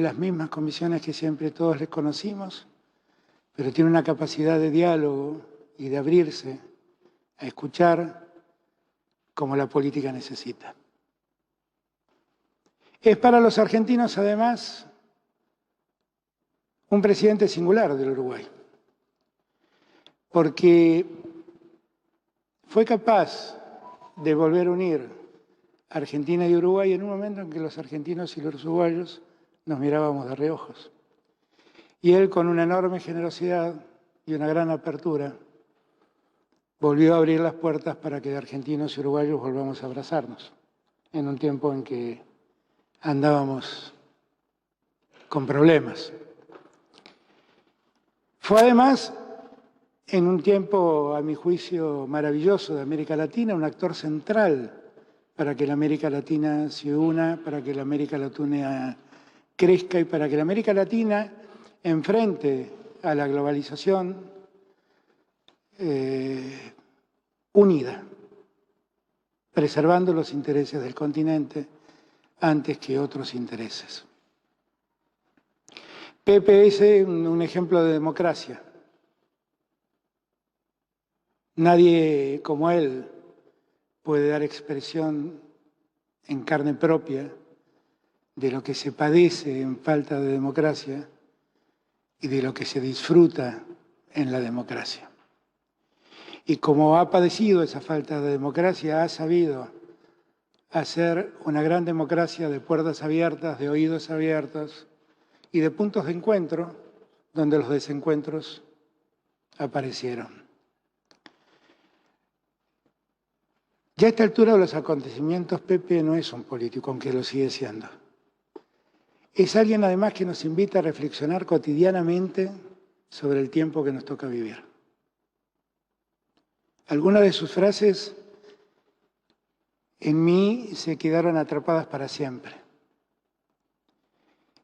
las mismas convicciones que siempre todos les conocimos, pero tiene una capacidad de diálogo y de abrirse a escuchar como la política necesita. Es para los argentinos, además, un presidente singular del Uruguay, porque fue capaz de volver a unir Argentina y Uruguay en un momento en que los argentinos y los uruguayos nos mirábamos de reojos. Y él, con una enorme generosidad y una gran apertura, volvió a abrir las puertas para que argentinos y uruguayos volvamos a abrazarnos, en un tiempo en que andábamos con problemas. Fue además, en un tiempo, a mi juicio, maravilloso de América Latina, un actor central para que la América Latina se una, para que la América Latina crezca y para que la América Latina enfrente a la globalización unida, preservando los intereses del continente antes que otros intereses. Pepe es un ejemplo de democracia. Nadie como él puede dar expresión en carne propia de lo que se padece en falta de democracia y de lo que se disfruta en la democracia. Y como ha padecido esa falta de democracia, ha sabido hacer una gran democracia de puertas abiertas, de oídos abiertos y de puntos de encuentro donde los desencuentros aparecieron. Ya a esta altura de los acontecimientos, Pepe no es un político, aunque lo sigue siendo. Es alguien, además, que nos invita a reflexionar cotidianamente sobre el tiempo que nos toca vivir. Algunas de sus frases en mí se quedaron atrapadas para siempre.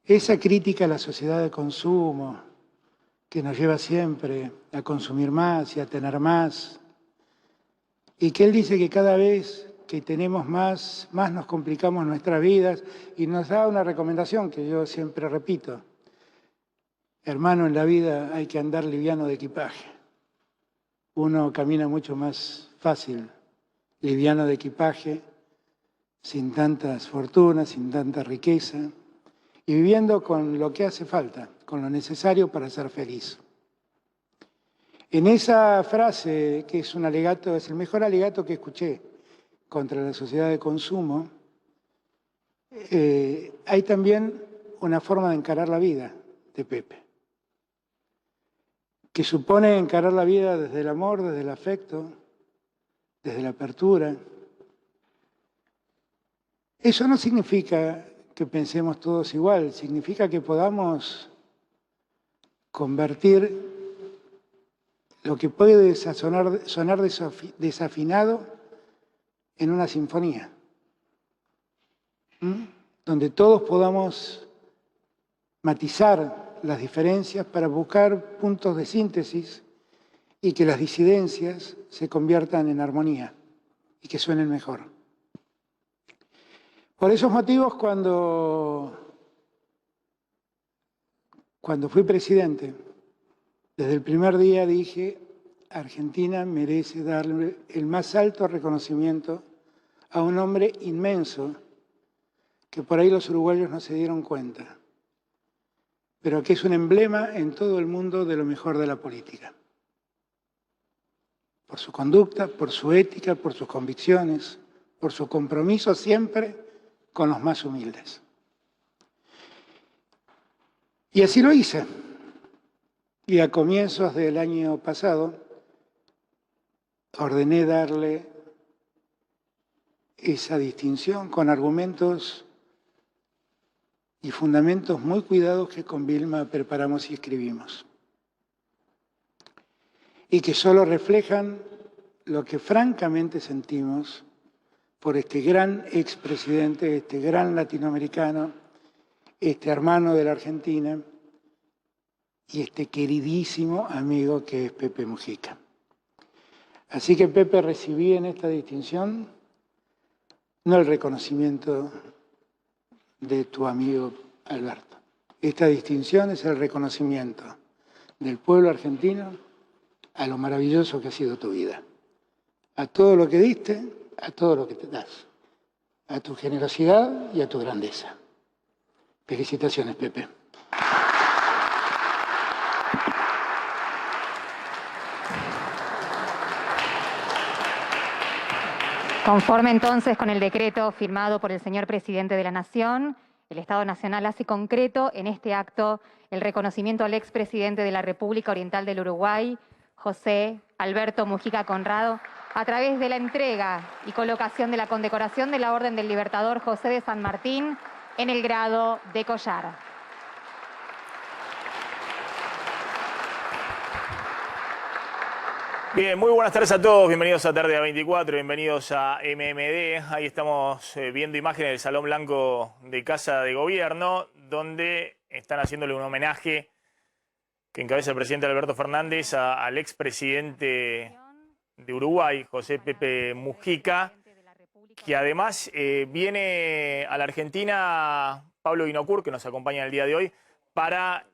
Esa crítica a la sociedad de consumo que nos lleva siempre a consumir más y a tener más, y que él dice que cada vez que tenemos más nos complicamos nuestras vidas, y nos da una recomendación que yo siempre repito: hermano, en la vida hay que andar liviano de equipaje. Uno camina mucho más fácil, liviano de equipaje, sin tantas fortunas, sin tanta riqueza, y viviendo con lo que hace falta, con lo necesario para ser feliz. En esa frase, que es un alegato, es el mejor alegato que escuché contra la sociedad de consumo, hay también una forma de encarar la vida de Pepe, que supone encarar la vida desde el amor, desde el afecto, desde la apertura. Eso no significa que pensemos todos igual, significa que podamos convertir lo que puede sonar desafinado en una sinfonía, donde todos podamos matizar las diferencias para buscar puntos de síntesis y que las disidencias se conviertan en armonía y que suenen mejor. Por esos motivos, cuando fui presidente, desde el primer día dije: Argentina merece darle el más alto reconocimiento a un hombre inmenso que por ahí los uruguayos no se dieron cuenta, pero que es un emblema en todo el mundo de lo mejor de la política. Por su conducta, por su ética, por sus convicciones, por su compromiso siempre con los más humildes. Y así lo hice. Y a comienzos del año pasado ordené darle esa distinción con argumentos y fundamentos muy cuidados que con Vilma preparamos y escribimos, y que solo reflejan lo que francamente sentimos por este gran expresidente, este gran latinoamericano, este hermano de la Argentina y este queridísimo amigo que es Pepe Mujica. Así que, Pepe, recibí en esta distinción no el reconocimiento de tu amigo Alberto, Esta distinción es el reconocimiento del pueblo argentino a lo maravilloso que ha sido tu vida, a todo lo que diste, a todo lo que te das, a tu generosidad y a tu grandeza. Felicitaciones, Pepe. Conforme entonces con el decreto firmado por el señor Presidente de la Nación, el Estado Nacional hace concreto en este acto el reconocimiento al expresidente de la República Oriental del Uruguay, José Alberto Mujica Conrado, a través de la entrega y colocación de la condecoración de la Orden del Libertador José de San Martín en el grado de collar. Bien, muy buenas tardes a todos, bienvenidos a Tarde a 24, bienvenidos a MMD. Ahí estamos viendo imágenes del Salón Blanco de Casa de Gobierno, donde están haciéndole un homenaje que encabeza el presidente Alberto Fernández al expresidente de Uruguay, José Pepe Mujica, que además viene a la Argentina Pablo Vinocur, que nos acompaña en el día de hoy, para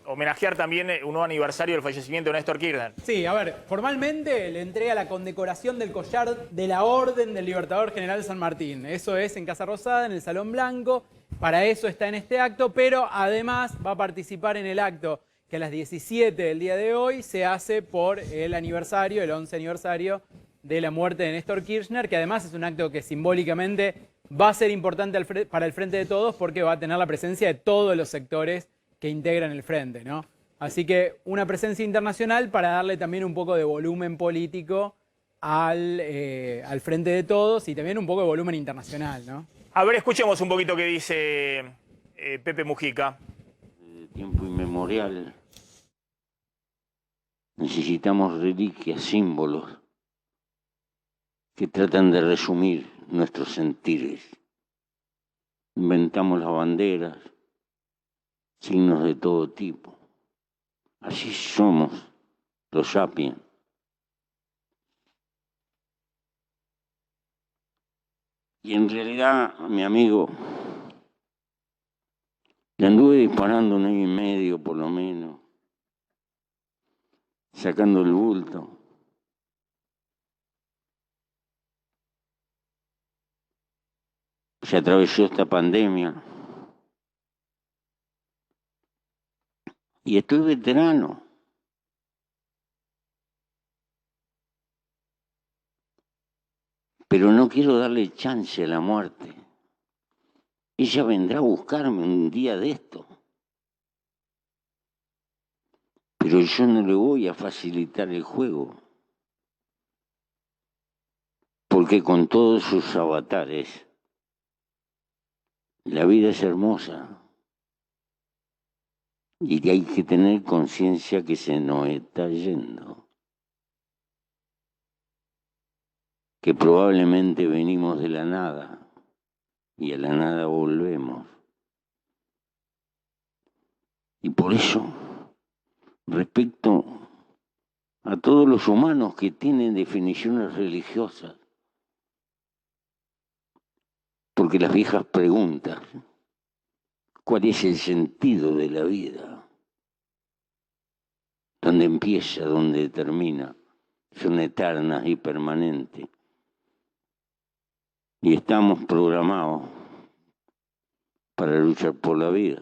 homenajear también un nuevo aniversario del fallecimiento de Néstor Kirchner. Sí, a ver, formalmente le entrega la condecoración del collar de la Orden del Libertador General San Martín. Eso es en Casa Rosada, en el Salón Blanco. Para eso está en este acto, pero además va a participar en el acto que a las 17 del día de hoy se hace por el aniversario, el 11 aniversario de la muerte de Néstor Kirchner, que además es un acto que simbólicamente va a ser importante para el Frente de Todos porque va a tener la presencia de todos los sectores que integran el Frente, ¿no? Así que una presencia internacional para darle también un poco de volumen político al Frente de Todos y también un poco de volumen internacional, ¿no? A ver, escuchemos un poquito qué dice Pepe Mujica. De tiempo inmemorial necesitamos reliquias, símbolos que tratan de resumir nuestros sentires. Inventamos las banderas, signos de todo tipo. Así somos los sapiens. Y en realidad, mi amigo, le anduve disparando 1 año y medio por lo menos, sacando el bulto. Se atravesó esta pandemia. Y estoy veterano. Pero no quiero darle chance a la muerte. Ella vendrá a buscarme un día de esto. Pero yo no le voy a facilitar el juego. Porque con todos sus avatares, la vida es hermosa. Y hay que tener conciencia que se nos está yendo. Que probablemente venimos de la nada y a la nada volvemos. Y por eso, respecto a todos los humanos que tienen definiciones religiosas, porque las viejas preguntas, ¿cuál es el sentido de la vida? ¿Dónde empieza, dónde termina? Son eternas y permanentes. Y estamos programados para luchar por la vida.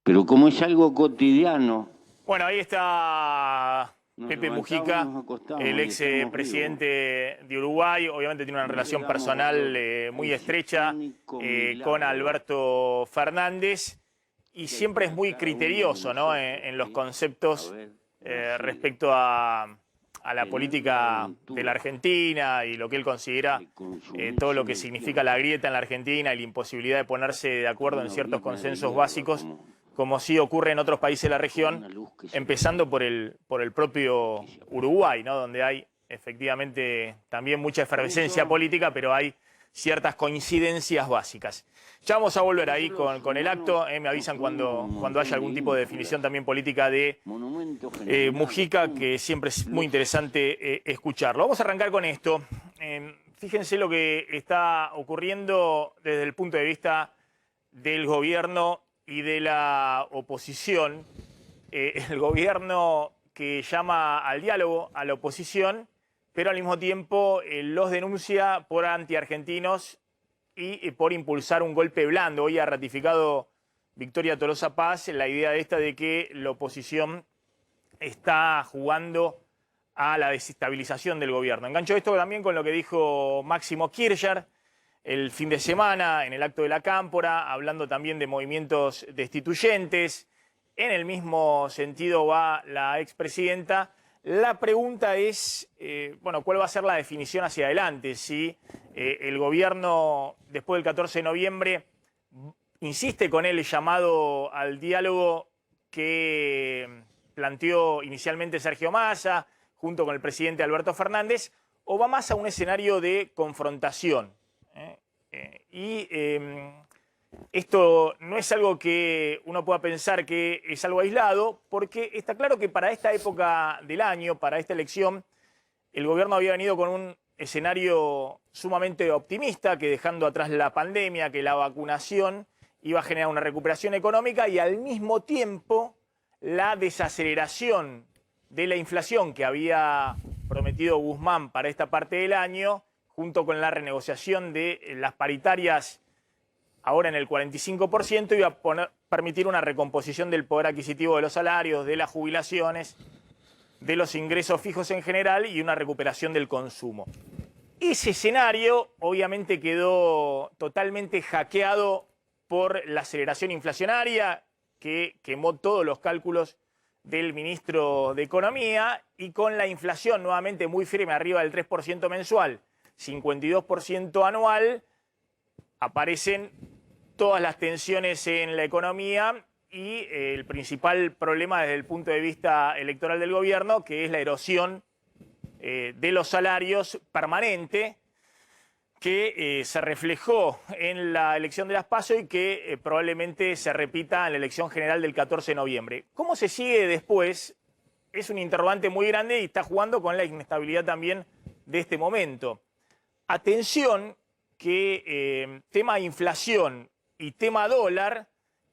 Pero como es algo cotidiano... Bueno, ahí está Pepe Mujica, el ex presidente de Uruguay. Obviamente tiene una relación personal muy estrecha con Alberto Fernández y siempre es muy criterioso, ¿no? en los conceptos respecto a la política de la Argentina y lo que él considera todo lo que significa la grieta en la Argentina y la imposibilidad de ponerse de acuerdo en ciertos consensos básicos, como sí ocurre en otros países de la región, empezando por el propio Uruguay, ¿no? Donde hay efectivamente también mucha efervescencia política, pero hay ciertas coincidencias básicas. Ya vamos a volver ahí con el acto, me avisan cuando haya algún tipo de definición también política de Mujica, que siempre es muy interesante escucharlo. Vamos a arrancar con esto. fíjense lo que está ocurriendo desde el punto de vista del gobierno y de la oposición. El gobierno que llama al diálogo a la oposición, pero al mismo tiempo los denuncia por antiargentinos y por impulsar un golpe blando. Hoy ha ratificado Victoria Tolosa Paz la idea de que la oposición está jugando a la desestabilización del gobierno. Engancho esto también con lo que dijo Máximo Kirchner el fin de semana en el acto de la Cámpora, hablando también de movimientos destituyentes. En el mismo sentido va la expresidenta. La pregunta es, bueno, ¿cuál va a ser la definición hacia adelante? Si el gobierno, después del 14 de noviembre, insiste con el llamado al diálogo que planteó inicialmente Sergio Massa, junto con el presidente Alberto Fernández, o va más a un escenario de confrontación. Esto no es algo que uno pueda pensar que es algo aislado, porque está claro que para esta época del año, para esta elección, el gobierno había venido con un escenario sumamente optimista, que dejando atrás la pandemia, que la vacunación iba a generar una recuperación económica y al mismo tiempo la desaceleración de la inflación que había prometido Guzmán para esta parte del año, junto con la renegociación de las paritarias ahora en el 45%, iba a permitir una recomposición del poder adquisitivo de los salarios, de las jubilaciones, de los ingresos fijos en general y una recuperación del consumo. Ese escenario obviamente quedó totalmente hackeado por la aceleración inflacionaria que quemó todos los cálculos del ministro de Economía, y con la inflación nuevamente muy firme arriba del 3% mensual, 52% anual, aparecen todas las tensiones en la economía y el principal problema desde el punto de vista electoral del gobierno, que es la erosión de los salarios permanente, que se reflejó en la elección de las PASO y que probablemente se repita en la elección general del 14 de noviembre. ¿Cómo se sigue después? Es un interrogante muy grande y está jugando con la inestabilidad también de este momento. Atención que tema inflación y tema dólar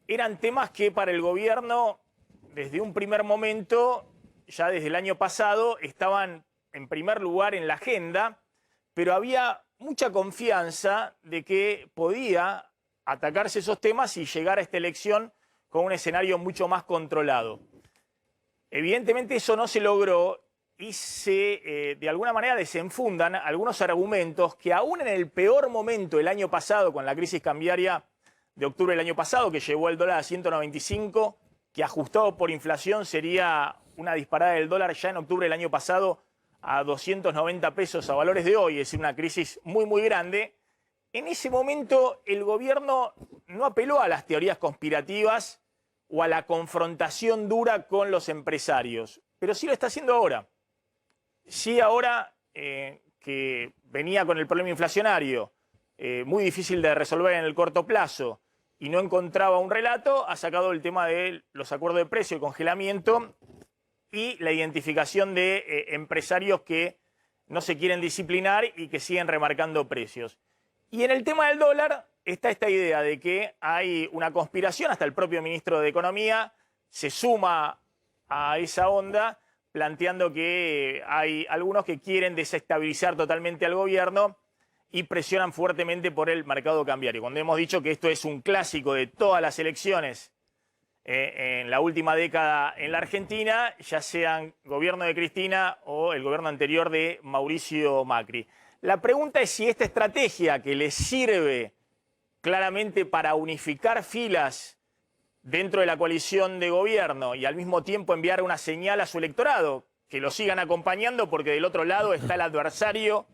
eran temas que para el gobierno desde un primer momento, ya desde el año pasado, estaban en primer lugar en la agenda, pero había mucha confianza de que podía atacarse esos temas y llegar a esta elección con un escenario mucho más controlado. Evidentemente eso no se logró y se, de alguna manera, desenfundan algunos argumentos que aún en el peor momento el año pasado, con la crisis cambiaria de octubre del año pasado, que llevó el dólar a 195, que ajustado por inflación sería una disparada del dólar ya en octubre del año pasado a 290 pesos a valores de hoy, es decir, una crisis muy, muy grande. En ese momento el gobierno no apeló a las teorías conspirativas o a la confrontación dura con los empresarios, pero sí lo está haciendo ahora. Sí ahora que venía con el problema inflacionario, muy difícil de resolver en el corto plazo, y no encontraba un relato, ha sacado el tema de los acuerdos de precio y congelamiento y la identificación de empresarios que no se quieren disciplinar y que siguen remarcando precios. Y en el tema del dólar está esta idea de que hay una conspiración, hasta el propio ministro de Economía se suma a esa onda, planteando que hay algunos que quieren desestabilizar totalmente al gobierno y presionan fuertemente por el mercado cambiario. Cuando hemos dicho que esto es un clásico de todas las elecciones en la última década en la Argentina, ya sean gobierno de Cristina o el gobierno anterior de Mauricio Macri. La pregunta es si esta estrategia, que les sirve claramente para unificar filas dentro de la coalición de gobierno y al mismo tiempo enviar una señal a su electorado, que lo sigan acompañando porque del otro lado está el adversario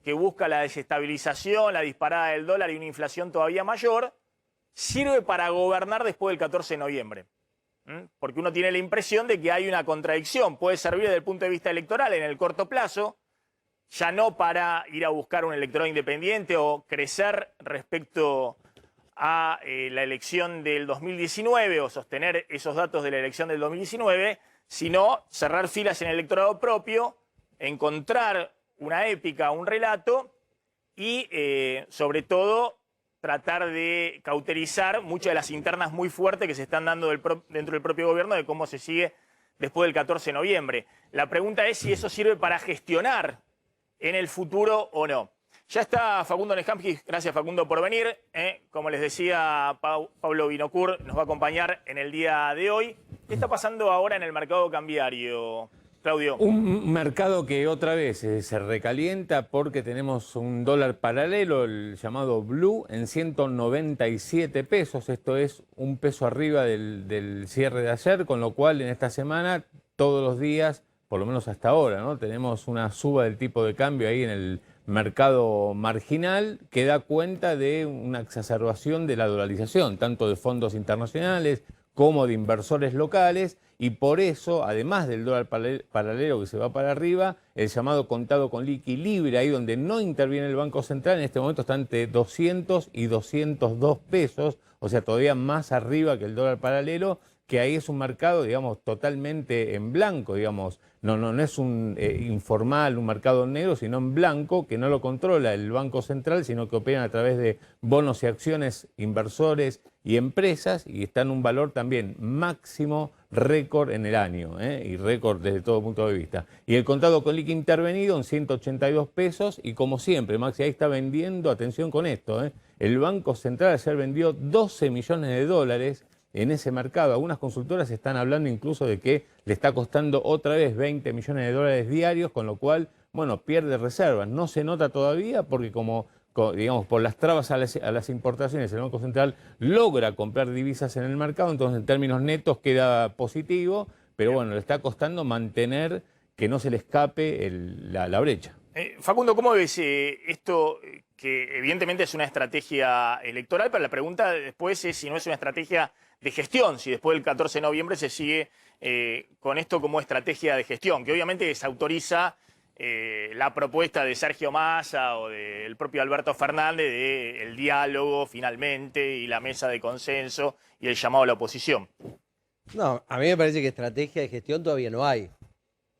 que busca la desestabilización, la disparada del dólar y una inflación todavía mayor, sirve para gobernar después del 14 de noviembre. Porque uno tiene la impresión de que hay una contradicción. Puede servir desde el punto de vista electoral en el corto plazo, ya no para ir a buscar un electorado independiente o crecer respecto a la elección del 2019 o sostener esos datos de la elección del 2019, sino cerrar filas en el electorado propio, encontrar una épica, un relato y sobre todo tratar de cauterizar muchas de las internas muy fuertes que se están dando dentro del propio gobierno de cómo se sigue después del 14 de noviembre. La pregunta es si eso sirve para gestionar en el futuro o no. Ya está Facundo Nejamsky, gracias Facundo por venir. Como les decía, Pablo Vinocur nos va a acompañar en el día de hoy. ¿Qué está pasando ahora en el mercado cambiario, Claudio? Un mercado que otra vez se recalienta porque tenemos un dólar paralelo, el llamado Blue, en 197 pesos. Esto es un peso arriba del cierre de ayer, con lo cual en esta semana, todos los días, por lo menos hasta ahora, ¿no? Tenemos una suba del tipo de cambio ahí en el mercado marginal que da cuenta de una exacerbación de la dolarización, tanto de fondos internacionales como de inversores locales, y por eso, además del dólar paralelo que se va para arriba, el llamado contado con liqui libre, ahí donde no interviene el Banco Central, en este momento está entre 200 y 202 pesos, o sea, todavía más arriba que el dólar paralelo, que ahí es un mercado, digamos, totalmente en blanco, digamos, no es un informal, un mercado negro, sino en blanco, que no lo controla el Banco Central, sino que operan a través de bonos y acciones, inversores y empresas, y está en un valor también máximo, récord en el año, y récord desde todo punto de vista. Y el contado con liqui intervenido en 182 pesos, y como siempre, Maxi, ahí está vendiendo, atención con esto, el Banco Central ayer vendió 12 millones de dólares en ese mercado. Algunas consultoras están hablando incluso de que le está costando otra vez 20 millones de dólares diarios, con lo cual, bueno, pierde reservas. No se nota todavía porque digamos, por las trabas a las importaciones, el Banco Central logra comprar divisas en el mercado, entonces en términos netos queda positivo, pero bueno, le está costando mantener que no se le escape la brecha. Facundo, ¿cómo ves esto que evidentemente es una estrategia electoral, pero la pregunta después es si no es una estrategia de gestión, si después del 14 de noviembre se sigue con esto como estrategia de gestión, que obviamente desautoriza la propuesta de Sergio Massa o del propio Alberto Fernández del diálogo finalmente y la mesa de consenso y el llamado a la oposición? No, a mí me parece que estrategia de gestión todavía no hay.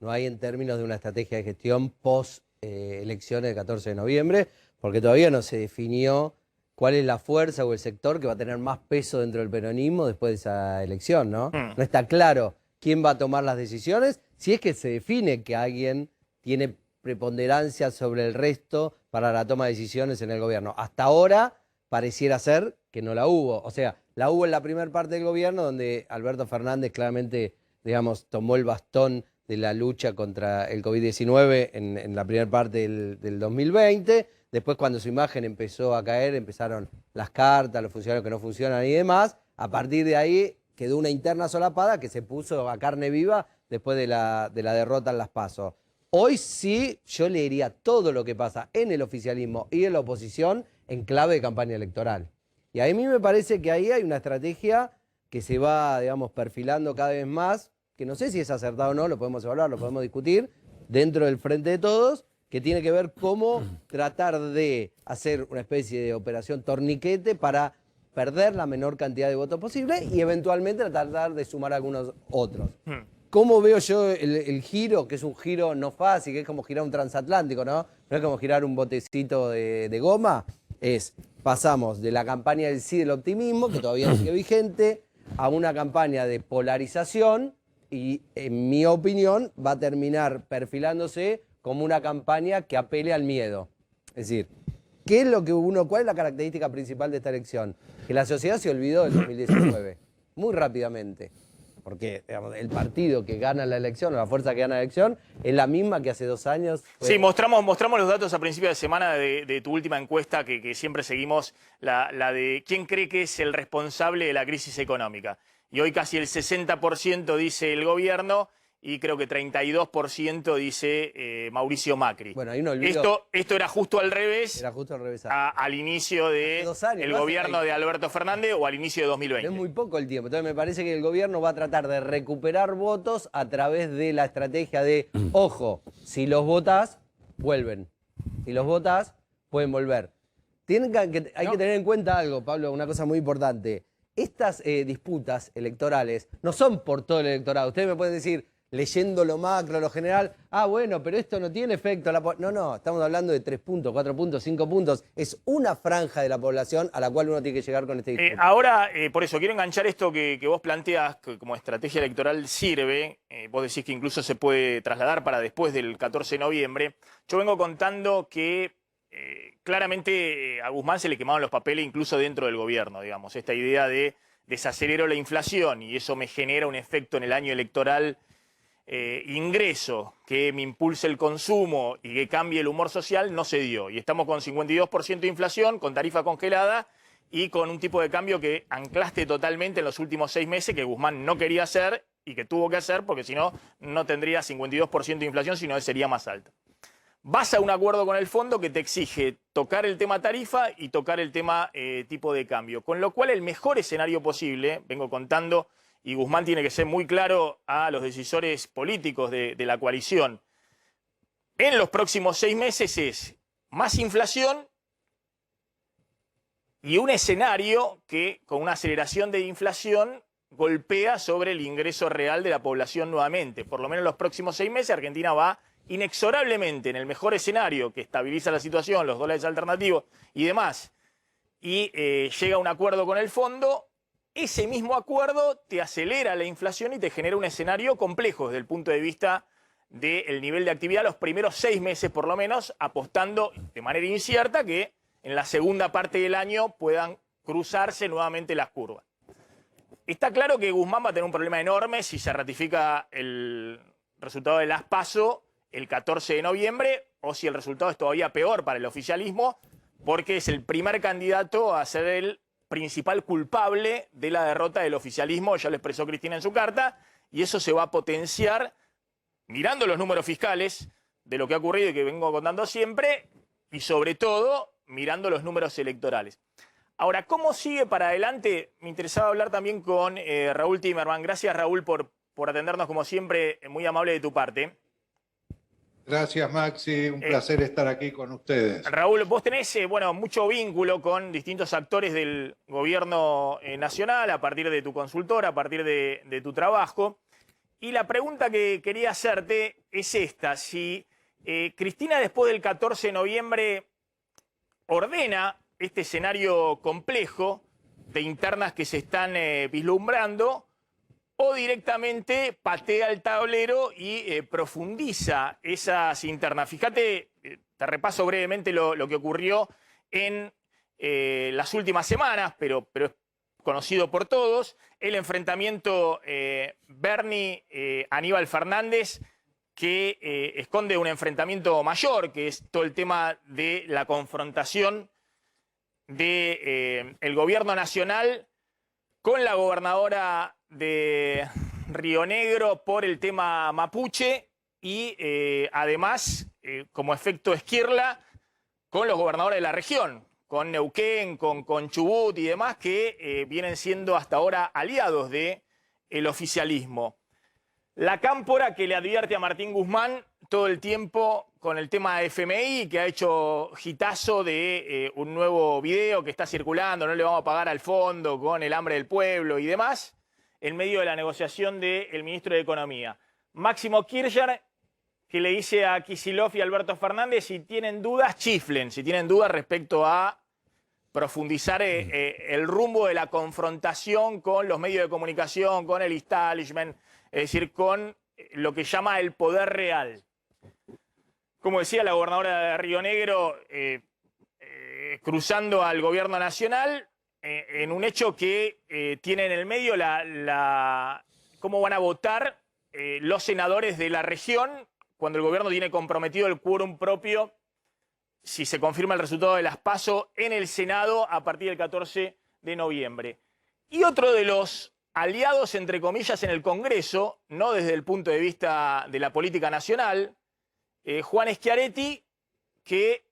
No hay en términos de una estrategia de gestión post elecciones del 14 de noviembre, porque todavía no se definió cuál es la fuerza o el sector que va a tener más peso dentro del peronismo después de esa elección, ¿no? No está claro quién va a tomar las decisiones, si es que se define que alguien tiene preponderancia sobre el resto para la toma de decisiones en el gobierno. Hasta ahora pareciera ser que no la hubo. O sea, la hubo en la primera parte del gobierno, donde Alberto Fernández claramente, digamos, tomó el bastón de la lucha contra el COVID-19 en la primera parte del 2020. Después, cuando su imagen empezó a caer, empezaron las cartas, los funcionarios que no funcionan y demás. A partir de ahí quedó una interna solapada que se puso a carne viva después de la derrota en las PASO. Hoy sí yo leería todo lo que pasa en el oficialismo y en la oposición en clave de campaña electoral. Y a mí me parece que ahí hay una estrategia que se va, digamos, perfilando cada vez más, que no sé si es acertado o no, lo podemos evaluar, lo podemos discutir, dentro del Frente de Todos, que tiene que ver cómo tratar de hacer una especie de operación torniquete para perder la menor cantidad de votos posible y eventualmente tratar de sumar algunos otros. ¿Cómo veo yo el giro? Que es un giro no fácil, que es como girar un transatlántico, ¿no? No es como girar un botecito de goma. Pasamos de la campaña del sí del optimismo, que todavía sigue vigente, a una campaña de polarización y, en mi opinión, va a terminar perfilándose como una campaña que apele al miedo. Es decir, ¿cuál es la característica principal de esta elección? Que la sociedad se olvidó del 2019, muy rápidamente. Porque, digamos, el partido que gana la elección, o la fuerza que gana la elección, es la misma que hace 2 años. Sí, mostramos los datos a principio de semana de tu última encuesta, que siempre seguimos, la de quién cree que es el responsable de la crisis económica. Y hoy casi el 60% dice el gobierno y creo que 32% dice Mauricio Macri. Bueno, ahí no olvido. Esto era justo al revés. Era justo al revés. Al inicio del gobierno de Alberto Fernández o al inicio de 2020. Es muy poco el tiempo. Entonces me parece que el gobierno va a tratar de recuperar votos a través de la estrategia de, ojo, si los votás, vuelven. Si los votás, pueden volver. Hay que tener en cuenta algo, Pablo, una cosa muy importante. Estas disputas electorales no son por todo el electorado. Ustedes me pueden decir, leyendo lo macro, lo general. Ah, bueno, pero esto no tiene efecto. No, estamos hablando de 3 puntos, 4 puntos, 5 puntos. Es una franja de la población a la cual uno tiene que llegar con este discurso. Ahora, por eso, quiero enganchar esto que vos planteás, que como estrategia electoral sirve. Vos decís que incluso se puede trasladar para después del 14 de noviembre. Yo vengo contando que claramente a Guzmán se le quemaron los papeles incluso dentro del gobierno, digamos. Esta idea de desacelero la inflación y eso me genera un efecto en el año electoral, ingreso que me impulse el consumo y que cambie el humor social, no se dio. Y estamos con 52% de inflación, con tarifa congelada y con un tipo de cambio que anclaste totalmente en los últimos 6 meses, que Guzmán no quería hacer y que tuvo que hacer porque si no, no tendría 52% de inflación, sino que sería más alta. Vas a un acuerdo con el fondo que te exige tocar el tema tarifa y tocar el tema tipo de cambio. Con lo cual el mejor escenario posible, vengo contando, y Guzmán tiene que ser muy claro a los decisores políticos de la coalición, en los próximos 6 meses es más inflación y un escenario que con una aceleración de inflación golpea sobre el ingreso real de la población nuevamente. Por lo menos en los próximos 6 meses Argentina va inexorablemente en el mejor escenario que estabiliza la situación, los dólares alternativos y demás, y llega a un acuerdo con el fondo, ese mismo acuerdo te acelera la inflación y te genera un escenario complejo desde el punto de vista del nivel de actividad los primeros 6 meses por lo menos, apostando de manera incierta que en la segunda parte del año puedan cruzarse nuevamente las curvas. Está claro que Guzmán va a tener un problema enorme si se ratifica el resultado de las PASO el 14 de noviembre, o si el resultado es todavía peor para el oficialismo, porque es el primer candidato a ser el principal culpable de la derrota del oficialismo, ya lo expresó Cristina en su carta, y eso se va a potenciar mirando los números fiscales de lo que ha ocurrido y que vengo contando siempre, y sobre todo mirando los números electorales. Ahora, ¿cómo sigue para adelante? Me interesaba hablar también con Raúl Timerman. Gracias, Raúl, por atendernos como siempre, muy amable de tu parte. Gracias, Maxi. Un placer estar aquí con ustedes. Raúl, vos tenés mucho vínculo con distintos actores del gobierno nacional a partir de tu consultora, a partir de tu trabajo. Y la pregunta que quería hacerte es esta. Si Cristina después del 14 de noviembre ordena este escenario complejo de internas que se están vislumbrando, o directamente patea el tablero y profundiza esas internas. Fíjate, te repaso brevemente lo que ocurrió en las últimas semanas, pero es conocido por todos, el enfrentamiento Bernie-Aníbal Fernández, que esconde un enfrentamiento mayor, que es todo el tema de la confrontación del gobierno nacional con la gobernadora de Río Negro por el tema mapuche y además, como efecto Esquirla, con los gobernadores de la región, con Neuquén, con Chubut y demás, que vienen siendo hasta ahora aliados del oficialismo. La cámpora que le advierte a Martín Guzmán todo el tiempo con el tema de FMI, que ha hecho hitazo de un nuevo video que está circulando, no le vamos a pagar al fondo con el hambre del pueblo y demás, en medio de la negociación del ministro de Economía. Máximo Kirchner, que le dice a Kicillof y Alberto Fernández, si tienen dudas, chiflen, si tienen dudas respecto a profundizar el rumbo de la confrontación con los medios de comunicación, con el establishment, es decir, con lo que llama el poder real. Como decía la gobernadora de Río Negro, cruzando al gobierno nacional, en un hecho que tiene en el medio cómo van a votar los senadores de la región cuando el gobierno tiene comprometido el quórum propio si se confirma el resultado de las PASO en el Senado a partir del 14 de noviembre. Y otro de los aliados, entre comillas, en el Congreso, no desde el punto de vista de la política nacional, Juan Schiaretti, que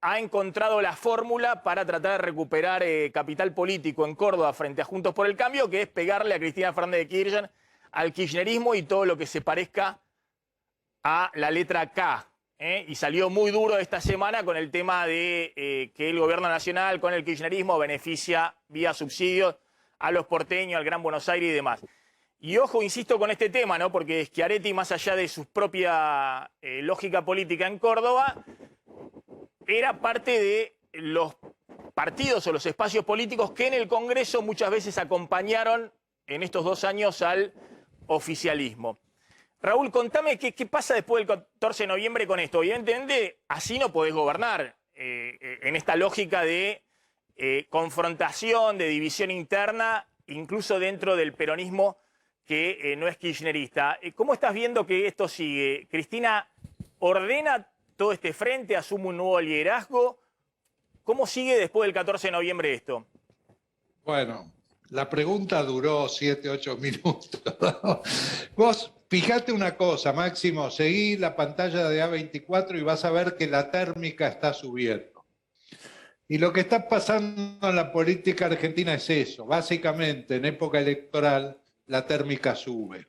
ha encontrado la fórmula para tratar de recuperar capital político en Córdoba frente a Juntos por el Cambio, que es pegarle a Cristina Fernández de Kirchner, al kirchnerismo y todo lo que se parezca a la letra K. Y salió muy duro esta semana con el tema de que el gobierno nacional con el kirchnerismo beneficia vía subsidios a los porteños, al Gran Buenos Aires y demás. Y ojo, insisto con este tema, ¿no? Porque Schiaretti, más allá de su propia lógica política en Córdoba, era parte de los partidos o los espacios políticos que en el Congreso muchas veces acompañaron en estos 2 años al oficialismo. Raúl, contame qué pasa después del 14 de noviembre con esto. Evidentemente, así no podés gobernar en esta lógica de confrontación, de división interna, incluso dentro del peronismo que no es kirchnerista. ¿Cómo estás viendo que esto sigue? ¿Cristina ordena todo este frente, asume un nuevo liderazgo? ¿Cómo sigue después del 14 de noviembre esto? Bueno, la pregunta duró 7, 8 minutos. Vos fijate una cosa, Máximo, seguí la pantalla de A24 y vas a ver que la térmica está subiendo. Y lo que está pasando en la política argentina es eso. Básicamente, en época electoral, la térmica sube.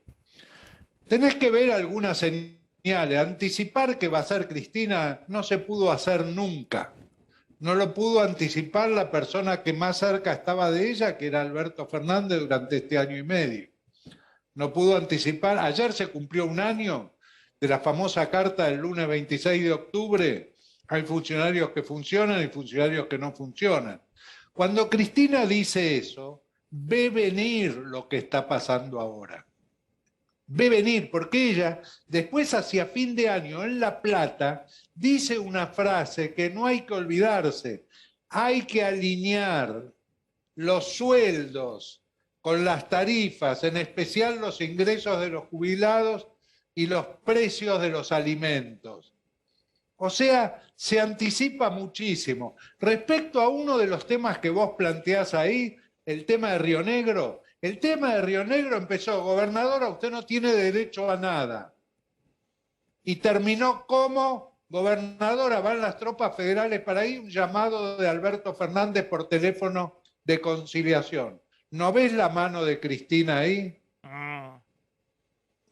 Tenés que ver algunas señales. Anticipar que va a ser Cristina no se pudo hacer nunca. No lo pudo anticipar la persona que más cerca estaba de ella, que era Alberto Fernández, durante este año y medio. No pudo anticipar. Ayer se cumplió 1 año de la famosa carta del lunes 26 de octubre. Hay funcionarios que funcionan y funcionarios que no funcionan. Cuando Cristina dice eso, ve venir lo que está pasando ahora. Ve venir, porque ella, después hacia fin de año, en La Plata, dice una frase que no hay que olvidarse. Hay que alinear los sueldos con las tarifas, en especial los ingresos de los jubilados y los precios de los alimentos. O sea, se anticipa muchísimo. Respecto a uno de los temas que vos planteás ahí, el tema de Río Negro, el tema de Río Negro empezó, gobernadora, usted no tiene derecho a nada. Y terminó como, gobernadora, van las tropas federales para ahí, un llamado de Alberto Fernández por teléfono de conciliación. ¿No ves la mano de Cristina ahí?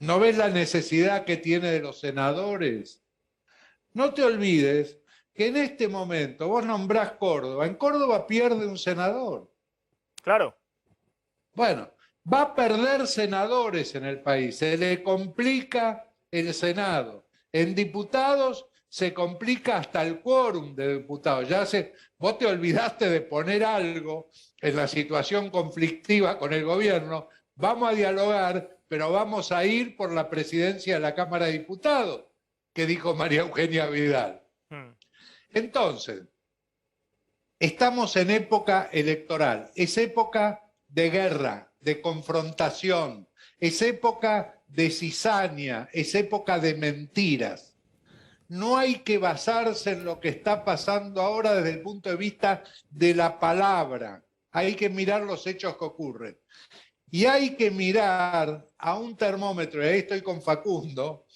¿No ves la necesidad que tiene de los senadores? No te olvides que en este momento vos nombrás Córdoba. En Córdoba pierde un senador. Claro. Bueno, va a perder senadores en el país. Se le complica el Senado. En diputados se complica hasta el quórum de diputados. Vos te olvidaste de poner algo en la situación conflictiva con el gobierno. Vamos a dialogar, pero vamos a ir por la presidencia de la Cámara de Diputados, que dijo María Eugenia Vidal. Entonces, estamos en época electoral, es época de guerra, de confrontación, es época de cizaña, es época de mentiras. No hay que basarse en lo que está pasando ahora desde el punto de vista de la palabra, hay que mirar los hechos que ocurren. Y hay que mirar a un termómetro, y ahí estoy con Facundo,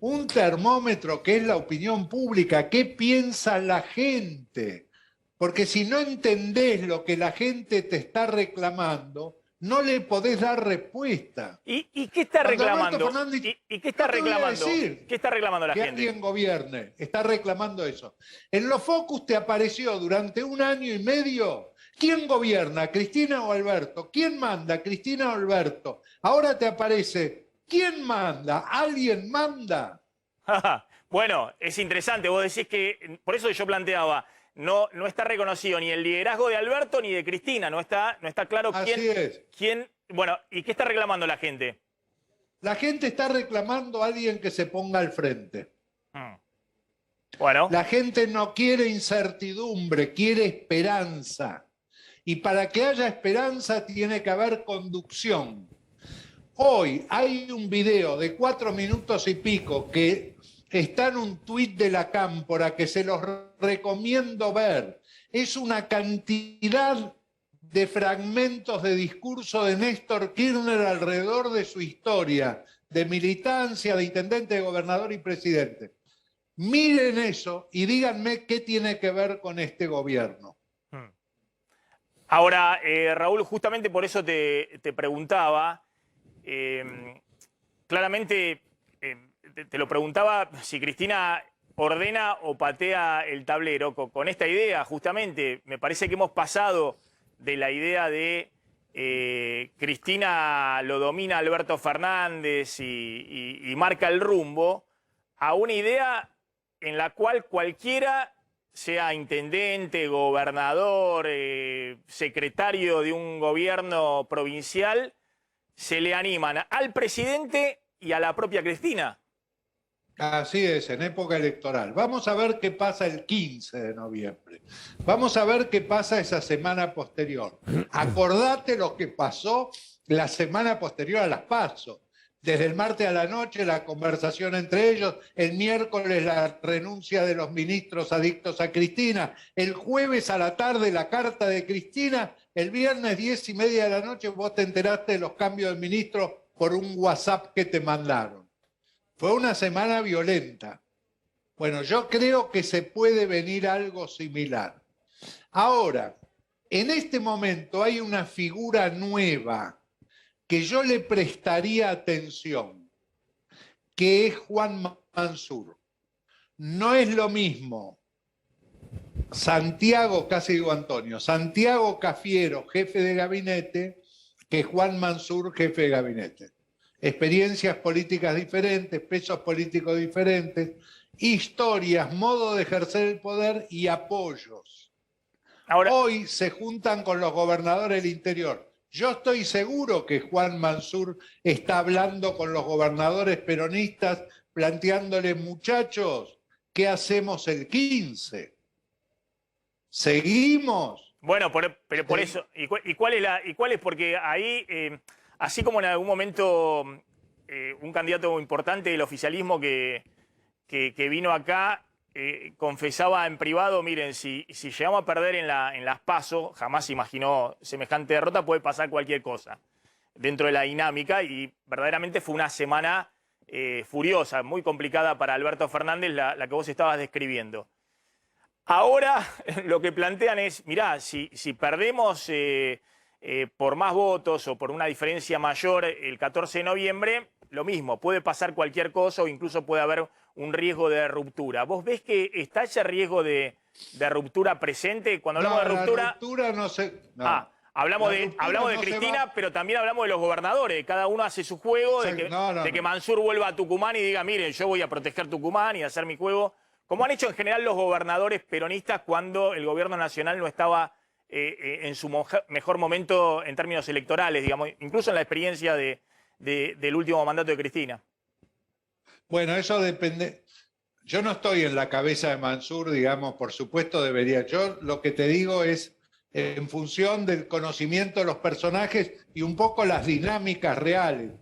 un termómetro que es la opinión pública, qué piensa la gente. Porque si no entendés lo que la gente te está reclamando, no le podés dar respuesta. ¿Y qué está reclamando? ¿Y qué está reclamando? ¿Qué está reclamando la gente? Que alguien gobierne, está reclamando eso. En los focus te apareció durante 1 año y medio. ¿Quién gobierna, Cristina o Alberto? ¿Quién manda, Cristina o Alberto? Ahora te aparece, ¿quién manda? ¿Alguien manda? Bueno, es interesante. Vos decís que, por eso yo planteaba, no está reconocido ni el liderazgo de Alberto ni de Cristina. No está claro quién. Bueno, ¿y qué está reclamando la gente? La gente está reclamando a alguien que se ponga al frente. Bueno. La gente no quiere incertidumbre, quiere esperanza. Y para que haya esperanza tiene que haber conducción. Hoy hay un video de 4 minutos y pico que está en un tuit de la Cámpora que se los recomiendo ver. Es una cantidad de fragmentos de discurso de Néstor Kirchner alrededor de su historia, de militancia, de intendente, de gobernador y presidente. Miren eso y díganme qué tiene que ver con este gobierno. Ahora, Raúl, justamente por eso te preguntaba, claramente te lo preguntaba si Cristina ordena o patea el tablero con esta idea, justamente. Me parece que hemos pasado de la idea de Cristina lo domina Alberto Fernández y marca el rumbo a una idea en la cual cualquiera, sea intendente, gobernador, secretario de un gobierno provincial, se le animan al presidente y a la propia Cristina. Así es, en época electoral. Vamos a ver qué pasa el 15 de noviembre. Vamos a ver qué pasa esa semana posterior. Acordate lo que pasó la semana posterior a las PASO. Desde el martes a la noche, la conversación entre ellos. El miércoles, la renuncia de los ministros adictos a Cristina. El jueves a la tarde, la carta de Cristina. El viernes, 10:30 de la noche, vos te enteraste de los cambios de ministro por un WhatsApp que te mandaron. Fue una semana violenta. Bueno, yo creo que se puede venir algo similar. Ahora, en este momento hay una figura nueva que yo le prestaría atención, que es Juan Mansur. No es lo mismo Santiago, casi digo Antonio, Santiago Cafiero, jefe de gabinete, que Juan Mansur, jefe de gabinete. Experiencias políticas diferentes, pesos políticos diferentes, historias, modo de ejercer el poder y apoyos. Ahora, hoy se juntan con los gobernadores del interior. Yo estoy seguro que Juan Mansur está hablando con los gobernadores peronistas, planteándoles, muchachos, ¿qué hacemos el 15? ¿Seguimos? Bueno, pero por eso, ¿y cuál es? Porque ahí, así como en algún momento un candidato importante del oficialismo que vino acá confesaba en privado, miren, si llegamos a perder en las PASO, jamás se imaginó semejante derrota, puede pasar cualquier cosa dentro de la dinámica, y verdaderamente fue una semana furiosa, muy complicada para Alberto Fernández, la que vos estabas describiendo. Ahora lo que plantean es, mirá, si perdemos por más votos o por una diferencia mayor el 14 de noviembre, lo mismo, puede pasar cualquier cosa o incluso puede haber un riesgo de ruptura. ¿Vos ves que está ese riesgo de ruptura presente? Cuando hablamos de ruptura... La ruptura no se... No. Hablamos de Cristina, pero también hablamos de los gobernadores. Cada uno hace su juego, de que Mansur vuelva a Tucumán y diga, miren, yo voy a proteger Tucumán y hacer mi juego, como han hecho en general los gobernadores peronistas cuando el gobierno nacional no estaba en su mejor momento en términos electorales, digamos, incluso en la experiencia del último mandato de Cristina. Bueno, eso depende. Yo no estoy en la cabeza de Mansur, digamos, por supuesto debería. Yo lo que te digo es, en función del conocimiento de los personajes y un poco las dinámicas reales.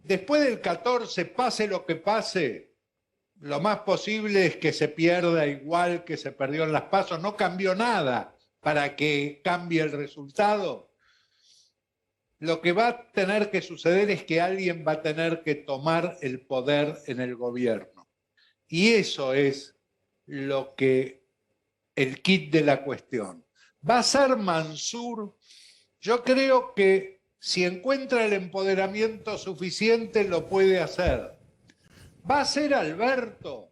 Después del 14, pase lo que pase, lo más posible es que se pierda igual que se perdió en las PASO. No cambió nada para que cambie el resultado. Lo que va a tener que suceder es que alguien va a tener que tomar el poder en el gobierno. Y eso es lo que el kit de la cuestión. ¿Va a ser Mansur? Yo creo que si encuentra el empoderamiento suficiente lo puede hacer. ¿Va a ser Alberto?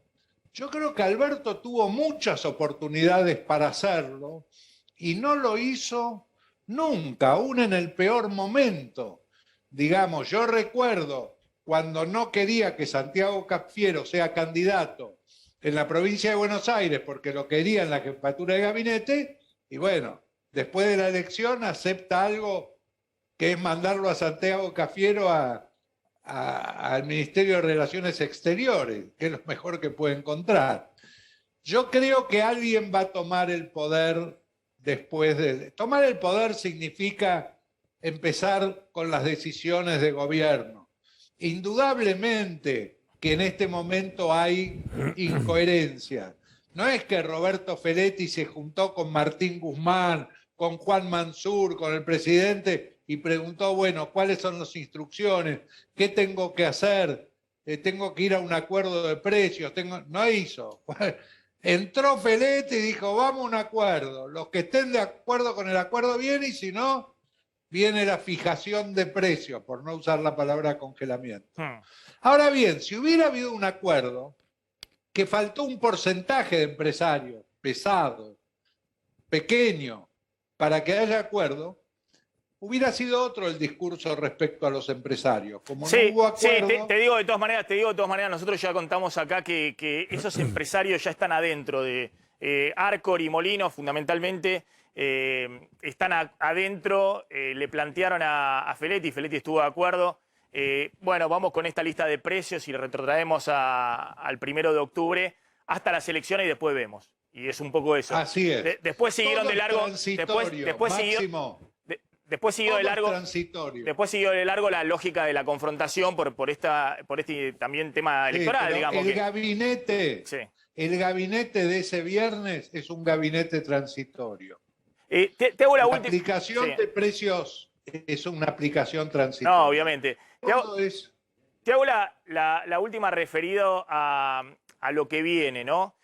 Yo creo que Alberto tuvo muchas oportunidades para hacerlo y no lo hizo nunca, aún en el peor momento. Digamos, yo recuerdo cuando no quería que Santiago Cafiero sea candidato en la provincia de Buenos Aires porque lo quería en la jefatura de gabinete, y bueno, después de la elección acepta algo que es mandarlo a Santiago Cafiero al Ministerio de Relaciones Exteriores, que es lo mejor que puede encontrar. Yo creo que alguien va a tomar el poder después de... Tomar el poder significa empezar con las decisiones de gobierno. Indudablemente que en este momento hay incoherencia. No es que Roberto Feletti se juntó con Martín Guzmán, con Juan Mansur, con el presidente y preguntó, bueno, ¿cuáles son las instrucciones? ¿Qué tengo que hacer? ¿Tengo que ir a un acuerdo de precios? No hizo. Entró Feletti y dijo, vamos a un acuerdo. Los que estén de acuerdo con el acuerdo vienen y si no, viene la fijación de precios, por no usar la palabra congelamiento. Ahora bien, si hubiera habido un acuerdo, que faltó un porcentaje de empresarios pesado, pequeño, para que haya acuerdo, hubiera sido otro el discurso respecto a los empresarios. Como no Sí, hubo acuerdo, te digo de todas maneras, nosotros ya contamos acá que esos empresarios ya están adentro de Arcor y Molino, fundamentalmente, están adentro, le plantearon a Feletti estuvo de acuerdo. Bueno, vamos con esta lista de precios y retrotraemos al 1 de octubre hasta las elecciones y después vemos. Y es un poco eso. así es. Después siguieron Todo de largo. transitorio, Máximo. Después siguió todo de largo. transitorio. Después siguió de largo la lógica de la confrontación por este también tema electoral, pero digamos. El gabinete de ese viernes es un gabinete transitorio. Te hago la La última. aplicación de precios es una aplicación transitoria. No, obviamente. Todo es... Te hago la última referido a lo que viene, ¿no?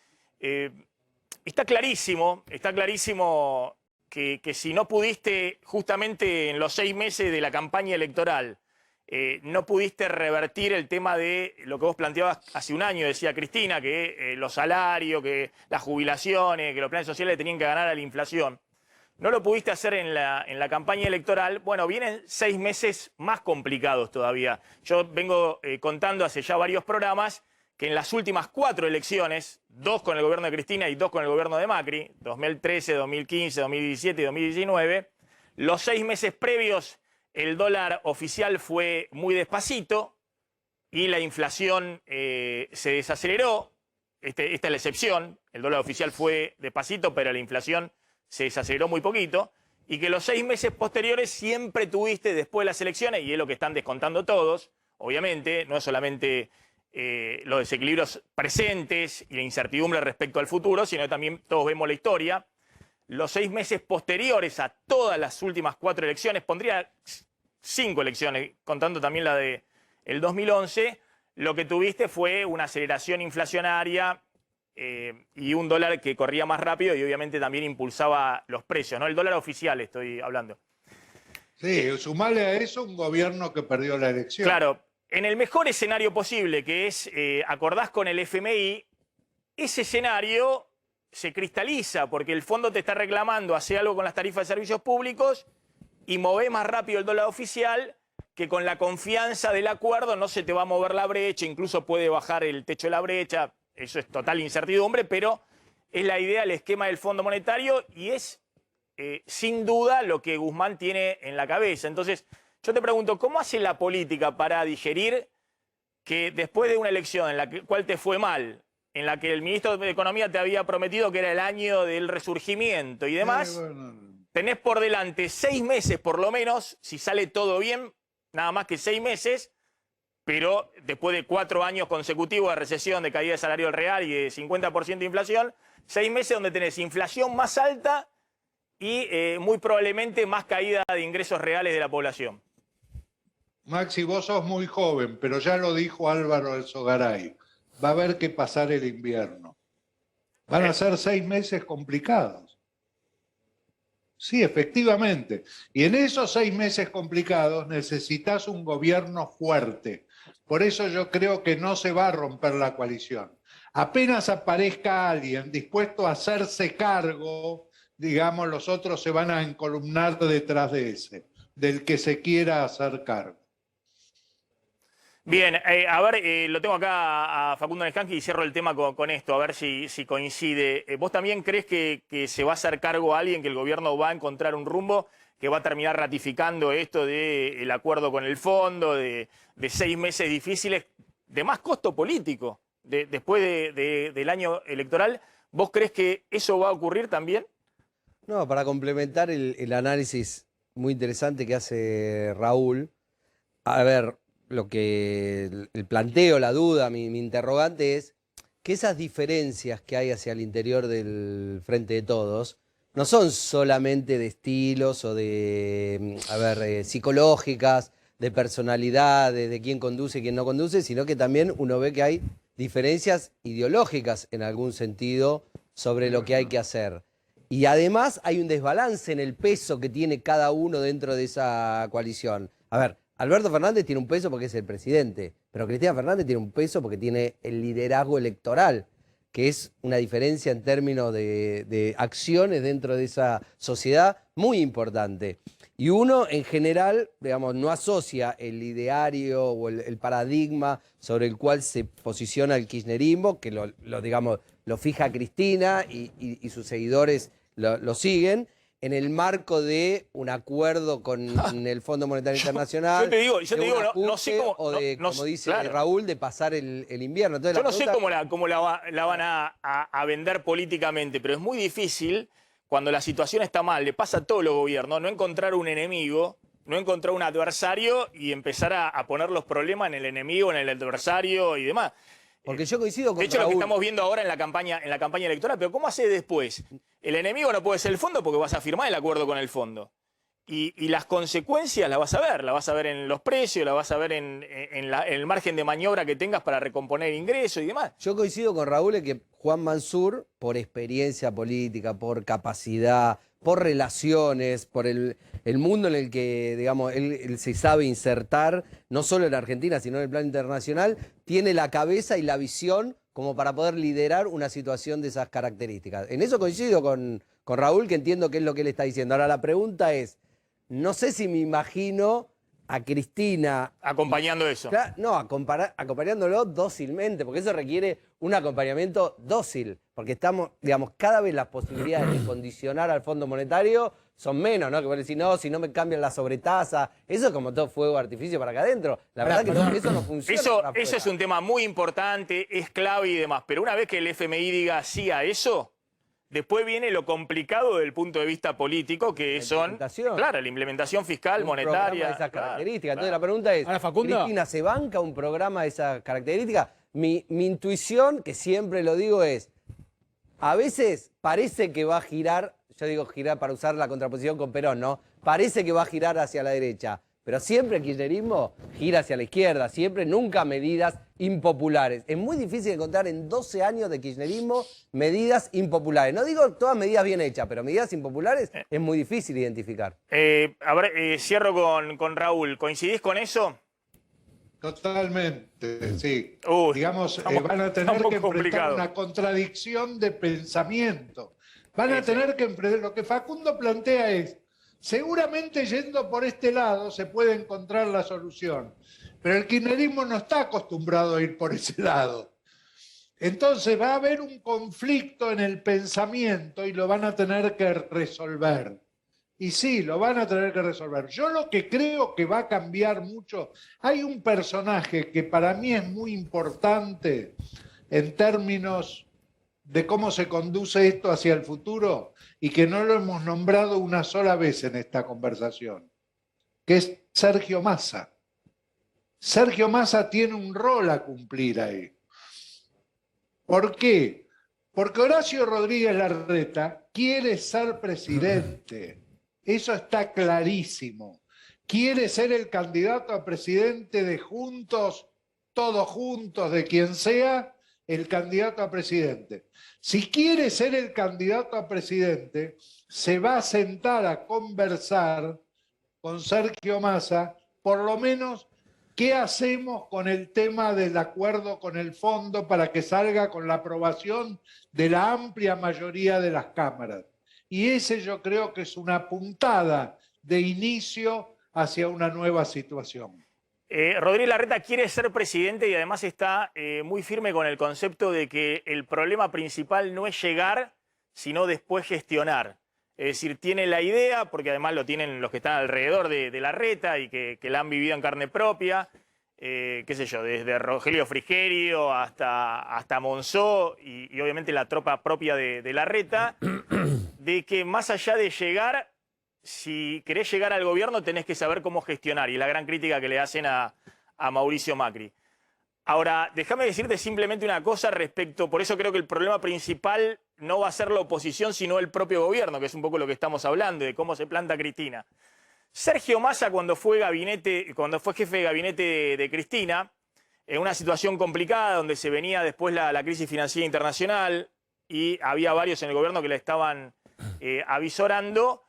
Está clarísimo que si no pudiste, justamente en los 6 meses de la campaña electoral, no pudiste revertir el tema de lo que vos planteabas hace un año, decía Cristina, que los salarios, que las jubilaciones, que los planes sociales tenían que ganar a la inflación. No lo pudiste hacer en la campaña electoral. Bueno, vienen 6 meses más complicados todavía. Yo vengo contando hace ya varios programas que en las últimas 4 elecciones, 2 con el gobierno de Cristina y 2 con el gobierno de Macri, 2013, 2015, 2017 y 2019, los 6 meses previos el dólar oficial fue muy despacito y la inflación se desaceleró. Esta es la excepción. El dólar oficial fue despacito, pero la inflación se desaceleró muy poquito. Y que los 6 meses posteriores siempre tuviste después de las elecciones, y es lo que están descontando todos, obviamente, no es solamente los desequilibrios presentes y la incertidumbre respecto al futuro, sino que también todos vemos la historia. Los 6 meses posteriores a todas las últimas 4 elecciones, pondría 5 elecciones, contando también la del 2011, lo que tuviste fue una aceleración inflacionaria y un dólar que corría más rápido y obviamente también impulsaba los precios, ¿no? El dólar oficial estoy hablando. Sí, sumale a eso un gobierno que perdió la elección. Claro, en el mejor escenario posible, que es, acordás con el FMI, ese escenario se cristaliza porque el fondo te está reclamando hacer algo con las tarifas de servicios públicos y movés más rápido el dólar oficial, que con la confianza del acuerdo no se te va a mover la brecha, incluso puede bajar el techo de la brecha. Eso es total incertidumbre, pero es la idea, el esquema del Fondo Monetario y es sin duda lo que Guzmán tiene en la cabeza. Entonces, yo te pregunto, ¿cómo hace la política para digerir que después de una elección en la cual te fue mal, en la que el ministro de Economía te había prometido que era el año del resurgimiento y demás, tenés por delante 6 meses por lo menos, si sale todo bien, nada más que 6 meses, pero después de 4 años consecutivos de recesión, de caída de salario real y de 50% de inflación, 6 meses donde tenés inflación más alta y muy probablemente más caída de ingresos reales de la población. Maxi, vos sos muy joven, pero ya lo dijo Álvaro Alzogaray. Va a haber que pasar el invierno. Van a ser 6 meses complicados. Sí, efectivamente. Y en esos 6 meses complicados necesitas un gobierno fuerte. Por eso yo creo que no se va a romper la coalición. Apenas aparezca alguien dispuesto a hacerse cargo, digamos, los otros se van a encolumnar detrás de ese, del que se quiera hacer cargo. Bien, a ver, lo tengo acá a Facundo Nescanqui y cierro el tema con esto, a ver si coincide. ¿Vos también crees que se va a hacer cargo a alguien, que el gobierno va a encontrar un rumbo, que va a terminar ratificando esto del acuerdo con el fondo, de 6 meses difíciles, de más costo político después del año electoral? ¿Vos crees que eso va a ocurrir también? No, para complementar el análisis muy interesante que hace Raúl, a ver, lo que el planteo, la duda, mi interrogante es que esas diferencias que hay hacia el interior del Frente de Todos no son solamente de estilos o de, psicológicas, de personalidades, de quién conduce y quién no conduce, sino que también uno ve que hay diferencias ideológicas en algún sentido sobre lo que hay que hacer. Y además hay un desbalance en el peso que tiene cada uno dentro de esa coalición. A ver, Alberto Fernández tiene un peso porque es el presidente, pero Cristina Fernández tiene un peso porque tiene el liderazgo electoral, que es una diferencia en términos de acciones dentro de esa sociedad muy importante. Y uno, en general, digamos, no asocia el ideario o el paradigma sobre el cual se posiciona el kirchnerismo, que digamos, lo fija Cristina y sus seguidores lo siguen, en el marco de un acuerdo con el Fondo Monetario Internacional. Yo te digo, no sé cómo... O de, como dice claro. Raúl, de pasar el invierno. Entonces, yo no sé cómo la van a vender políticamente, pero es muy difícil, cuando la situación está mal, le pasa a todos los gobiernos, no encontrar un enemigo, no encontrar un adversario y empezar a poner los problemas en el enemigo, en el adversario y demás. Porque yo coincido con De hecho, Raúl. lo que estamos viendo ahora en la campaña electoral, pero ¿cómo hace después? El enemigo no puede ser el fondo porque vas a firmar el acuerdo con el fondo. Y las consecuencias las vas a ver en los precios, las vas a ver en el margen de maniobra que tengas para recomponer ingresos y demás. Yo coincido con Raúl en que Juan Mansur, por experiencia política, por capacidad, por relaciones, por el mundo en el que, digamos, él se sabe insertar, no solo en Argentina, sino en el plano internacional, tiene la cabeza y la visión como para poder liderar una situación de esas características. En eso coincido con Raúl, que entiendo qué es lo que él está diciendo. Ahora la pregunta es, no sé si me imagino a Cristina... Acompañando eso. No, acompañándolo dócilmente, porque eso requiere un acompañamiento dócil, porque estamos, digamos, cada vez las posibilidades de condicionar al Fondo Monetario son menos, ¿no? Que vos decís, no, si no me cambian la sobretasa, eso es como todo fuego artificio para acá adentro. La verdad que eso no funciona. Eso es un tema muy importante, es clave y demás, pero una vez que el FMI diga sí a eso... Después viene lo complicado desde el punto de vista político, que son, claro, la implementación fiscal, monetaria. De esas características. Entonces la pregunta es, ahora, Facundo, ¿Cristina se banca un programa de esas características? Mi intuición, que siempre lo digo, es, a veces parece que va a girar, yo digo girar para usar la contraposición con Perón, ¿no? Parece que va a girar hacia la derecha, pero siempre el kirchnerismo gira hacia la izquierda, siempre, nunca medidas impopulares. Es muy difícil encontrar en 12 años de kirchnerismo medidas impopulares. No digo todas medidas bien hechas, pero medidas impopulares es muy difícil identificar. Cierro con Raúl. ¿Coincidís con eso? Totalmente, sí. Digamos, van a tener que enfrentar complicado. una contradicción de pensamiento. Van a tener que enfrentar... Lo que Facundo plantea es, seguramente yendo por este lado se puede encontrar la solución, pero el kirchnerismo no está acostumbrado a ir por ese lado. Entonces va a haber un conflicto en el pensamiento y lo van a tener que resolver. Y sí, lo van a tener que resolver. Yo lo que creo que va a cambiar mucho, hay un personaje que para mí es muy importante en términos de cómo se conduce esto hacia el futuro y que no lo hemos nombrado una sola vez en esta conversación, que es Sergio Massa. Sergio Massa tiene un rol a cumplir ahí. ¿Por qué? Porque Horacio Rodríguez Larreta quiere ser presidente. Eso está clarísimo. Quiere ser el candidato a presidente de Juntos, todos juntos, de quien sea, el candidato a presidente. Si quiere ser el candidato a presidente, se va a sentar a conversar con Sergio Massa, por lo menos, ¿qué hacemos con el tema del acuerdo con el fondo para que salga con la aprobación de la amplia mayoría de las cámaras? Y ese yo creo que es una puntada de inicio hacia una nueva situación. Rodríguez Larreta quiere ser presidente y además está muy firme con el concepto de que el problema principal no es llegar, sino después gestionar. Es decir, tiene la idea, porque además lo tienen los que están alrededor de Larreta y que la han vivido en carne propia, qué sé yo, desde Rogelio Frigerio hasta Monzó y obviamente la tropa propia de Larreta, de que más allá de llegar, si querés llegar al gobierno tenés que saber cómo gestionar, y la gran crítica que le hacen a Mauricio Macri. Ahora, déjame decirte simplemente una cosa respecto, por eso creo que el problema principal no va a ser la oposición, sino el propio gobierno, que es un poco lo que estamos hablando, de cómo se planta Cristina. Sergio Massa, cuando fue jefe de gabinete de Cristina, en una situación complicada donde se venía después la crisis financiera internacional y había varios en el gobierno que le estaban avisorando,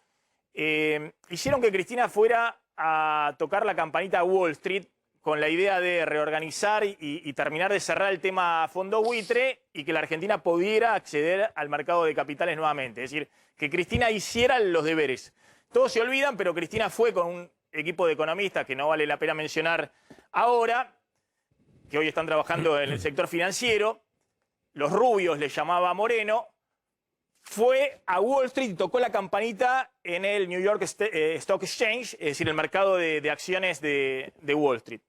hicieron que Cristina fuera a tocar la campanita a Wall Street con la idea de reorganizar y terminar de cerrar el tema fondo buitre y que la Argentina pudiera acceder al mercado de capitales nuevamente. Es decir, que Cristina hiciera los deberes. todos se olvidan, pero Cristina fue con un equipo de economistas que no vale la pena mencionar ahora, que hoy están trabajando en el sector financiero. Los rubios le llamaba Moreno. Fue a Wall Street y tocó la campanita en el New York Stock Exchange, es decir, el mercado de acciones de Wall Street.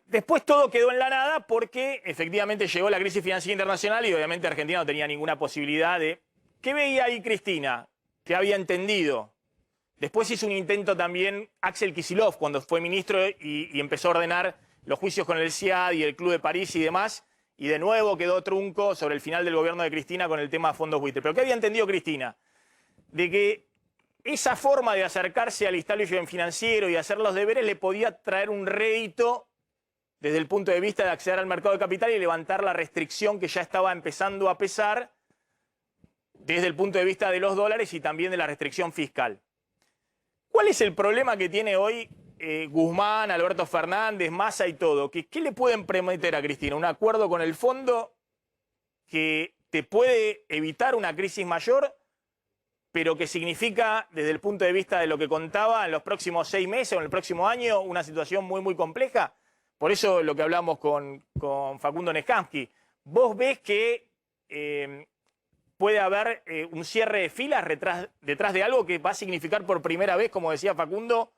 Después todo quedó en la nada porque efectivamente llegó la crisis financiera internacional y obviamente Argentina no tenía ninguna posibilidad de... ¿Qué veía ahí Cristina? ¿Qué había entendido? Después hizo un intento también Axel Kicillof cuando fue ministro y empezó a ordenar los juicios con el CIAD y el Club de París y demás. Y de nuevo quedó trunco sobre el final del gobierno de Cristina con el tema de fondos buitre. ¿Pero qué había entendido Cristina? De que esa forma de acercarse al establishment financiero y hacer los deberes le podía traer un rédito desde el punto de vista de acceder al mercado de capital y levantar la restricción que ya estaba empezando a pesar desde el punto de vista de los dólares y también de la restricción fiscal. ¿Cuál es el problema que tiene hoy Guzmán, Alberto Fernández, Massa y todo? ¿Qué le pueden prometer a Cristina? ¿Un acuerdo con el fondo que te puede evitar una crisis mayor, pero que significa, desde el punto de vista de lo que contaba, en los próximos 6 meses o en el próximo año, una situación muy, muy compleja? Por eso lo que hablamos con Facundo Neskamsky. ¿Vos ves que puede haber un cierre de filas detrás de algo que va a significar por primera vez, como decía Facundo,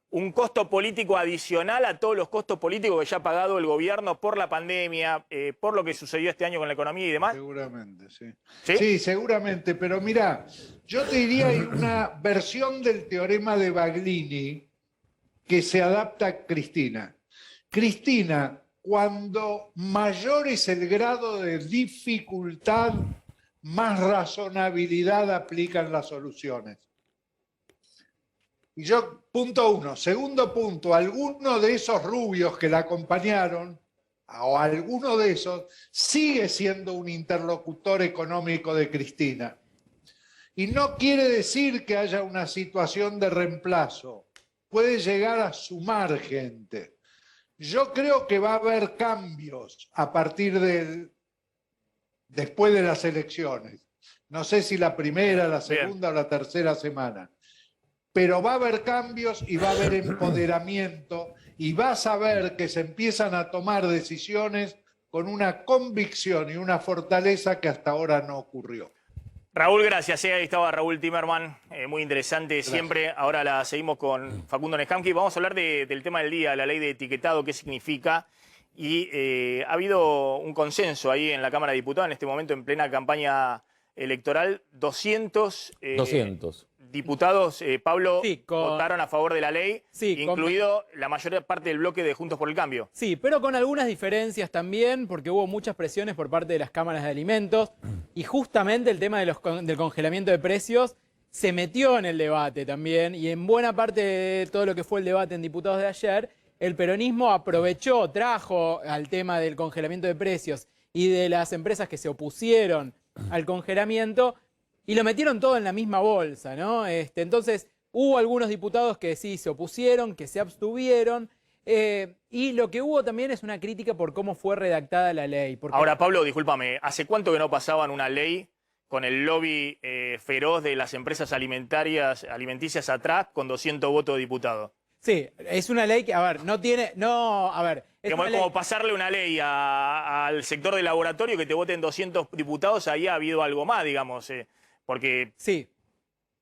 un costo político adicional a todos los costos políticos que ya ha pagado el gobierno por la pandemia, por lo que sucedió este año con la economía y demás? Seguramente, sí. ¿Sí? Sí, seguramente, pero mira, yo te diría una versión del teorema de Baglini que se adapta a Cristina. Cristina, cuando mayor es el grado de dificultad, más razonabilidad aplican las soluciones. Y yo, punto 1. Segundo punto, alguno de esos rubios que la acompañaron, o alguno de esos, sigue siendo un interlocutor económico de Cristina. Y no quiere decir que haya una situación de reemplazo. Puede llegar a sumar gente. Yo creo que va a haber cambios a partir después de las elecciones. No sé si la primera, la segunda o la tercera semana. Pero va a haber cambios y va a haber empoderamiento y vas a ver que se empiezan a tomar decisiones con una convicción y una fortaleza que hasta ahora no ocurrió. Raúl, gracias. Ahí estaba Raúl Timerman, muy interesante gracias. Siempre. Ahora la seguimos con Facundo Neskamsky. Vamos a hablar del tema del día, la ley de etiquetado, qué significa. Y ha habido un consenso ahí en la Cámara de Diputados, en este momento en plena campaña electoral. 200 diputados, Pablo, sí, votaron a favor de la ley, sí, incluido la mayor parte del bloque de Juntos por el Cambio. Sí, pero con algunas diferencias también, porque hubo muchas presiones por parte de las cámaras de alimentos y justamente el tema del congelamiento de precios se metió en el debate también, y en buena parte de todo lo que fue el debate en diputados de ayer, el peronismo aprovechó, trajo al tema del congelamiento de precios y de las empresas que se opusieron al congelamiento y lo metieron todo en la misma bolsa, ¿no? Entonces hubo algunos diputados que sí se opusieron, que se abstuvieron, y lo que hubo también es una crítica por cómo fue redactada la ley. Porque... Ahora, Pablo, discúlpame, ¿hace cuánto que no pasaban una ley con el lobby feroz de las empresas alimenticias atrás con 200 votos de diputados? Sí, es una ley que, a ver, no tiene, no, a ver... Es como pasarle una ley al sector de laboratorio que te voten 200 diputados, ahí ha habido algo más, digamos, porque... Sí,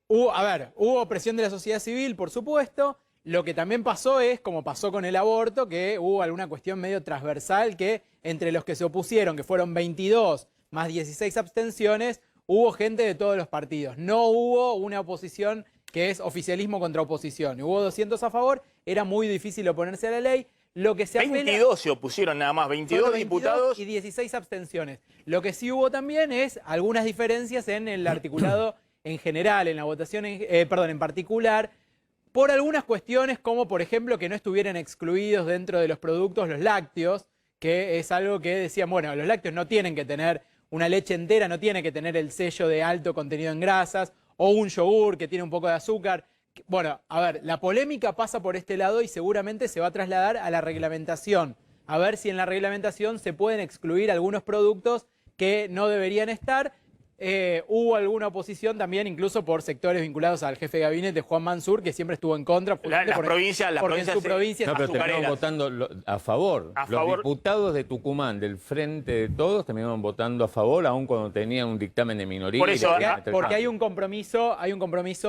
hubo presión de la sociedad civil, por supuesto. Lo que también pasó es, como pasó con el aborto, que hubo alguna cuestión medio transversal que entre los que se opusieron, que fueron 22 más 16 abstenciones, hubo gente de todos los partidos. No hubo una oposición que es oficialismo contra oposición. Hubo 200 a favor, era muy difícil oponerse a la ley. Lo que se 22 se opusieron nada más, 22 diputados. Y 16 abstenciones. Lo que sí hubo también es algunas diferencias en el articulado en general, en la votación, en particular, por algunas cuestiones como, por ejemplo, que no estuvieran excluidos dentro de los productos los lácteos, que es algo que decían, bueno, los lácteos no tienen que tener una leche entera, no tiene que tener el sello de alto contenido en grasas, o un yogur que tiene un poco de azúcar. Bueno, a ver, la polémica pasa por este lado y seguramente se va a trasladar a la reglamentación. A ver si en la reglamentación se pueden excluir algunos productos que no deberían estar. hubo alguna oposición también, incluso por sectores vinculados al jefe de gabinete, Juan Mansur, que siempre estuvo en contra. Las provincias porque en su provincia no, pero terminaron votando a favor. Los diputados de Tucumán, del Frente de Todos, terminaron votando a favor, aun cuando tenían un dictamen de minoría. Por eso, porque hay un compromiso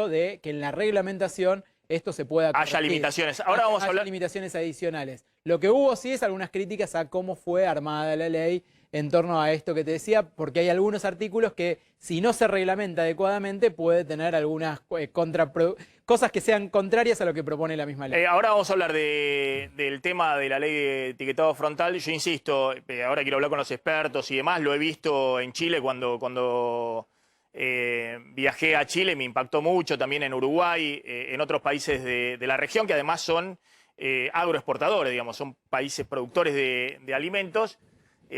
de que en la reglamentación esto se pueda corregir. Haya limitaciones. Ahora vamos a hablar... limitaciones adicionales. Lo que hubo sí es algunas críticas a cómo fue armada la ley en torno a esto que te decía, porque hay algunos artículos que, si no se reglamenta adecuadamente, puede tener algunas cosas que sean contrarias a lo que propone la misma ley. Ahora vamos a hablar del tema de la ley de etiquetado frontal. Yo insisto, ahora quiero hablar con los expertos y demás, lo he visto en Chile cuando viajé a Chile, me impactó mucho, también en Uruguay, en otros países de la región, que además son agroexportadores, digamos, son países productores de alimentos,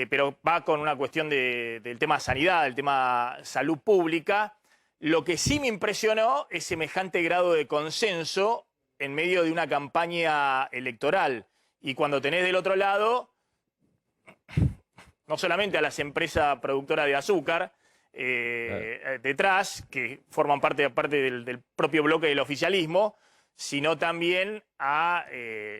pero va con una cuestión del tema sanidad, del tema salud pública. Lo que sí me impresionó es semejante grado de consenso en medio de una campaña electoral. Y cuando tenés del otro lado, no solamente a las empresas productoras de azúcar, detrás, que forman parte del propio bloque del oficialismo, sino también a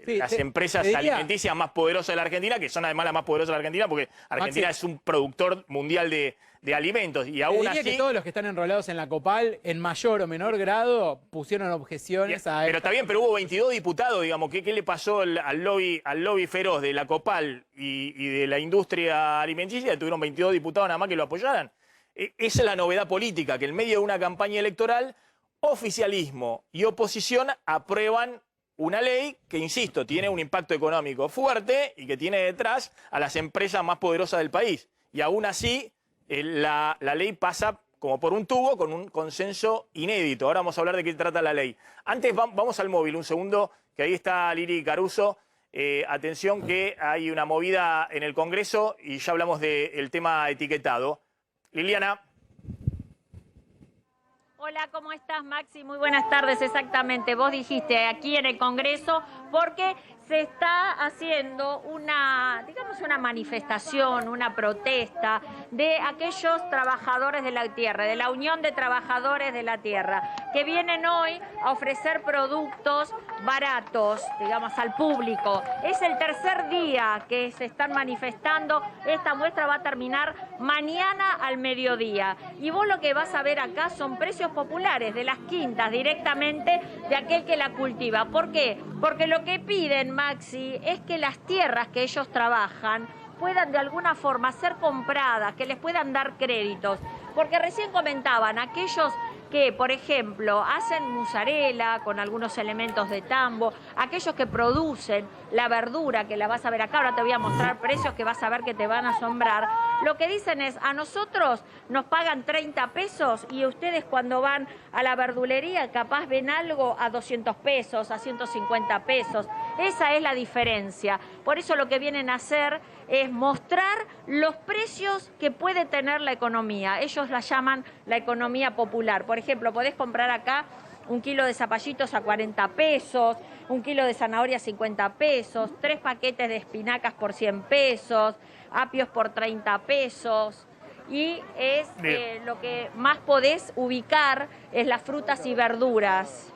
las empresas alimenticias más poderosas de la Argentina, que son además las más poderosas de la Argentina, porque Argentina es un productor mundial de alimentos. Y aún así, que todos los que están enrolados en la COPAL, en mayor o menor grado, pusieron objeciones a... Pero está bien, pero hubo 22 diputados, digamos. ¿Qué le pasó al lobby feroz de la COPAL y de la industria alimenticia? Tuvieron 22 diputados nada más que lo apoyaran. Esa es la novedad política, que en medio de una campaña electoral, oficialismo y oposición aprueban una ley que, insisto, tiene un impacto económico fuerte y que tiene detrás a las empresas más poderosas del país. Y aún así, la ley pasa como por un tubo con un consenso inédito. Ahora vamos a hablar de qué trata la ley. Antes vamos al móvil, un segundo, que ahí está Lili Caruso. Atención que hay una movida en el Congreso y ya hablamos del tema etiquetado. Liliana. Hola, ¿cómo estás, Maxi? Muy buenas tardes, exactamente. Vos dijiste aquí en el Congreso, porque se está haciendo una manifestación, una protesta de aquellos trabajadores de la tierra, de la Unión de Trabajadores de la Tierra, que vienen hoy a ofrecer productos baratos, digamos, al público. Es el tercer día que se están manifestando. Esta muestra va a terminar mañana al mediodía. Y vos lo que vas a ver acá son precios populares de las quintas, directamente de aquel que la cultiva. ¿Por qué? Porque lo que piden, Maxi, es que las tierras que ellos trabajan puedan de alguna forma ser compradas, que les puedan dar créditos. Porque recién comentaban, aquellos que, por ejemplo, hacen mozzarella con algunos elementos de tambo, aquellos que producen la verdura, que la vas a ver acá, ahora te voy a mostrar precios que vas a ver que te van a asombrar, lo que dicen es, a nosotros nos pagan 30 pesos y ustedes cuando van a la verdulería capaz ven algo a 200 pesos, a 150 pesos. Esa es la diferencia. Por eso lo que vienen a hacer es mostrar los precios que puede tener la economía. Ellos la llaman la economía popular. Por ejemplo, podés comprar acá un kilo de zapallitos a 40 pesos, un kilo de zanahoria a 50 pesos, 3 paquetes de espinacas por 100 pesos, apios por 30 pesos. Y es lo que más podés ubicar es las frutas y verduras.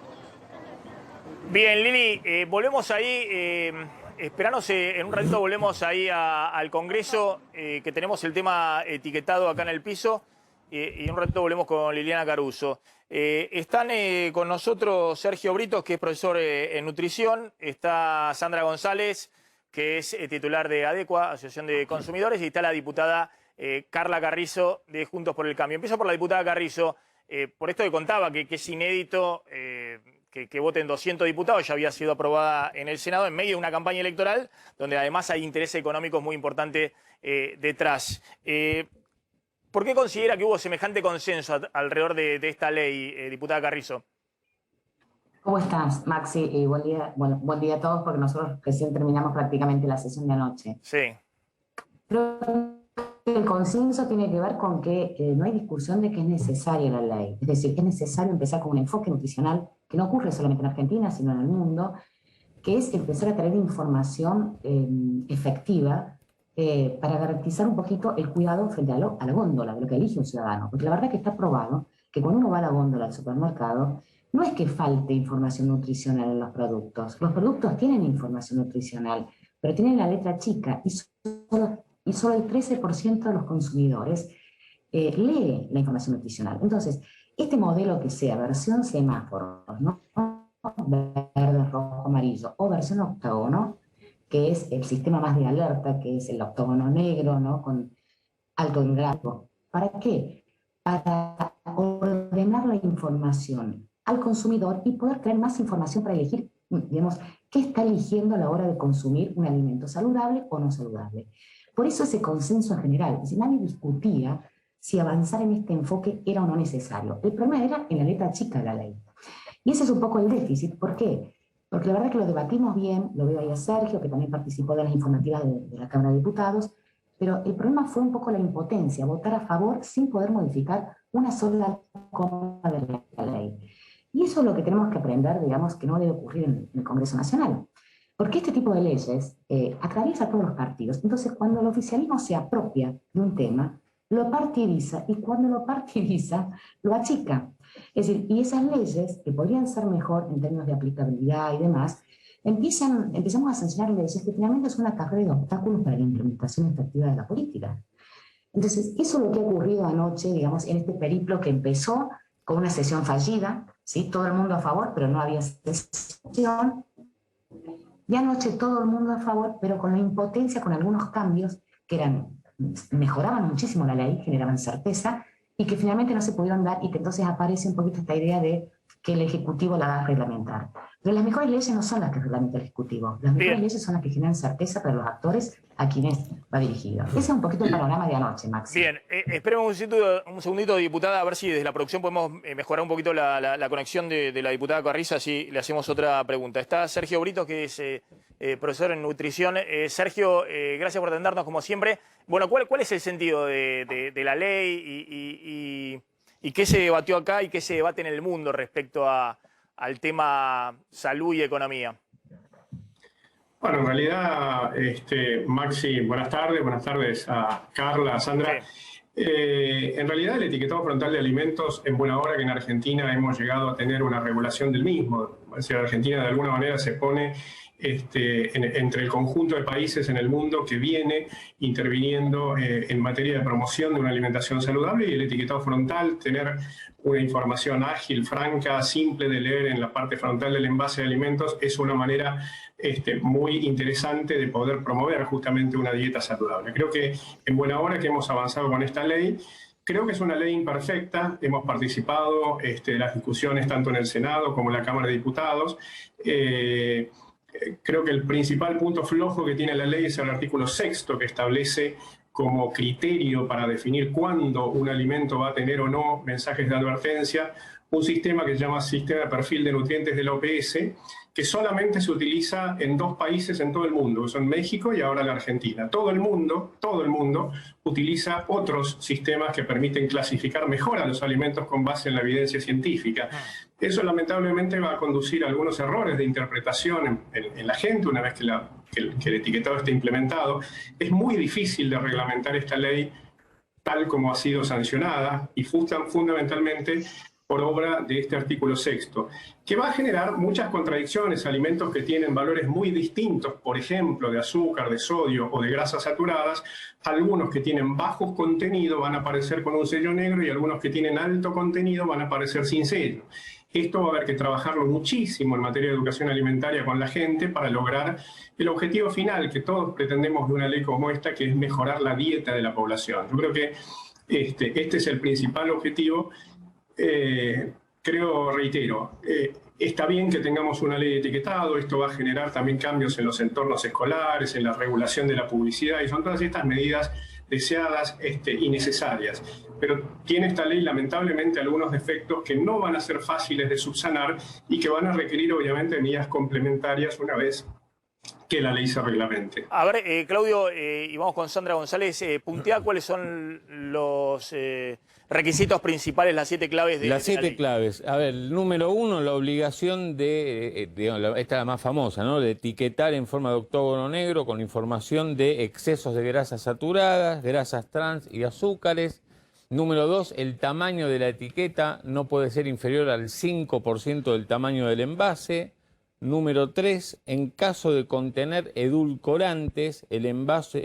Bien, Lili, volvemos ahí, esperanos, en un ratito volvemos ahí al Congreso, que tenemos el tema etiquetado acá en el piso, y en un ratito volvemos con Liliana Caruso. Están con nosotros Sergio Britos, que es profesor en nutrición, está Sandra González, que es titular de ADECUA, Asociación de Consumidores, y está la diputada Carla Carrizo, de Juntos por el Cambio. Empiezo por la diputada Carrizo, por esto que contaba, que es inédito que voten 200 diputados, ya había sido aprobada en el Senado en medio de una campaña electoral, donde además hay intereses económicos muy importantes detrás. ¿Por qué considera que hubo semejante consenso alrededor de esta ley, diputada Carrizo? ¿Cómo estás, Maxi? Buen día a todos, porque nosotros recién terminamos prácticamente la sesión de anoche. Sí. Creo que el consenso tiene que ver con que no hay discusión de que es necesaria la ley. Es decir, que es necesario empezar con un enfoque nutricional que no ocurre solamente en Argentina, sino en el mundo, que es empezar a traer información efectiva para garantizar un poquito el cuidado frente a la góndola, de lo que elige un ciudadano. Porque la verdad que está probado que cuando uno va a la góndola del supermercado, no es que falte información nutricional en los productos. Los productos tienen información nutricional, pero tienen la letra chica y solo el 13% de los consumidores lee la información nutricional. Entonces, este modelo que sea versión semáforo, ¿no? Verde, rojo, amarillo, o versión octógono, que es el sistema más de alerta, que es el octógono negro, ¿no? Con alto en grado. ¿Para qué? Para ordenar la información al consumidor y poder tener más información para elegir, digamos, qué está eligiendo a la hora de consumir un alimento saludable o no saludable. Por eso ese consenso en general, es decir, nadie discutía si avanzar en este enfoque era o no necesario. El problema era en la letra chica de la ley. Y ese es un poco el déficit. ¿Por qué? Porque la verdad que lo debatimos bien, lo veo ahí a Sergio, que también participó de las informativas de la Cámara de Diputados, pero el problema fue un poco la impotencia, votar a favor sin poder modificar una sola coma de la ley. Y eso es lo que tenemos que aprender, digamos, que no debe ocurrir en el Congreso Nacional. Porque este tipo de leyes atraviesa a todos los partidos. Entonces, cuando el oficialismo se apropia de un tema, lo partidiza, y cuando lo partidiza, lo achica. Es decir, y esas leyes, que podrían ser mejor en términos de aplicabilidad y demás, empezamos a sancionar leyes que finalmente son una carrera de obstáculos para la implementación efectiva de la política. Entonces, eso es lo que ha ocurrido anoche, digamos, en este periplo que empezó con una sesión fallida, ¿sí? Todo el mundo a favor, pero no había sesión. Y anoche todo el mundo a favor, pero con la impotencia, con algunos cambios que mejoraban muchísimo la ley, generaban certeza, y que finalmente no se pudieron dar, y que entonces aparece un poquito esta idea de que el Ejecutivo la va a reglamentar. Pero las mejores leyes no son las que reglamenta el Ejecutivo. Las mejores leyes son las que generan certeza para los actores a quienes va dirigido. Ese es un poquito el panorama de anoche, Max. Bien, esperemos un segundito, diputada, a ver si desde la producción podemos mejorar un poquito la conexión de la diputada Carrizo, así le hacemos otra pregunta. Está Sergio Brito, que es profesor en nutrición. Sergio, gracias por atendernos como siempre. Bueno, ¿cuál es el sentido de la ley y qué se debatió acá y qué se debate en el mundo respecto al tema salud y economía? Bueno, en realidad, Maxi, buenas tardes a Carla, a Sandra. Sí. En realidad el etiquetado frontal de alimentos, en buena hora que en Argentina hemos llegado a tener una regulación del mismo. Es decir, Argentina de alguna manera se pone entre el conjunto de países en el mundo que viene interviniendo en materia de promoción de una alimentación saludable, y el etiquetado frontal, tener una información ágil, franca, simple de leer en la parte frontal del envase de alimentos, es una manera muy interesante de poder promover justamente una dieta saludable. Creo que en buena hora que hemos avanzado con esta ley. Creo que es una ley imperfecta. Hemos participado de las discusiones tanto en el Senado como en la Cámara de Diputados. Creo que el principal punto flojo que tiene la ley es el artículo 6º, que establece como criterio para definir cuándo un alimento va a tener o no mensajes de advertencia un sistema que se llama Sistema de Perfil de Nutrientes de la OPS, que solamente se utiliza en 2 países en todo el mundo, que son México y ahora la Argentina. Todo el mundo utiliza otros sistemas que permiten clasificar mejor a los alimentos con base en la evidencia científica. Eso lamentablemente va a conducir a algunos errores de interpretación en la gente una vez que el etiquetado esté implementado. Es muy difícil de reglamentar esta ley tal como ha sido sancionada, y fundamentalmente por obra de este artículo 6º, que va a generar muchas contradicciones. Alimentos que tienen valores muy distintos, por ejemplo, de azúcar, de sodio o de grasas saturadas, algunos que tienen bajos contenido van a aparecer con un sello negro, y algunos que tienen alto contenido van a aparecer sin sello. Esto va a haber que trabajarlo muchísimo en materia de educación alimentaria con la gente para lograr el objetivo final que todos pretendemos de una ley como esta, que es mejorar la dieta de la población. Yo creo que este es el principal objetivo. Reitero, está bien que tengamos una ley de etiquetado. Esto va a generar también cambios en los entornos escolares, en la regulación de la publicidad, y son todas estas medidas deseadas y necesarias. Pero tiene esta ley lamentablemente algunos defectos que no van a ser fáciles de subsanar y que van a requerir obviamente medidas complementarias una vez que la ley se reglamente. A ver, Claudio, y vamos con Sandra González, puntea cuáles son los requisitos principales, las 7 claves de Las 7 ley. claves. A ver, número 1, la obligación de, esta es la más famosa, ¿no? De etiquetar en forma de octógono negro con información de excesos de grasas saturadas, grasas trans y azúcares. Número 2, el tamaño de la etiqueta no puede ser inferior al 5% del tamaño del envase. Número 3, en caso de contener edulcorantes, el envase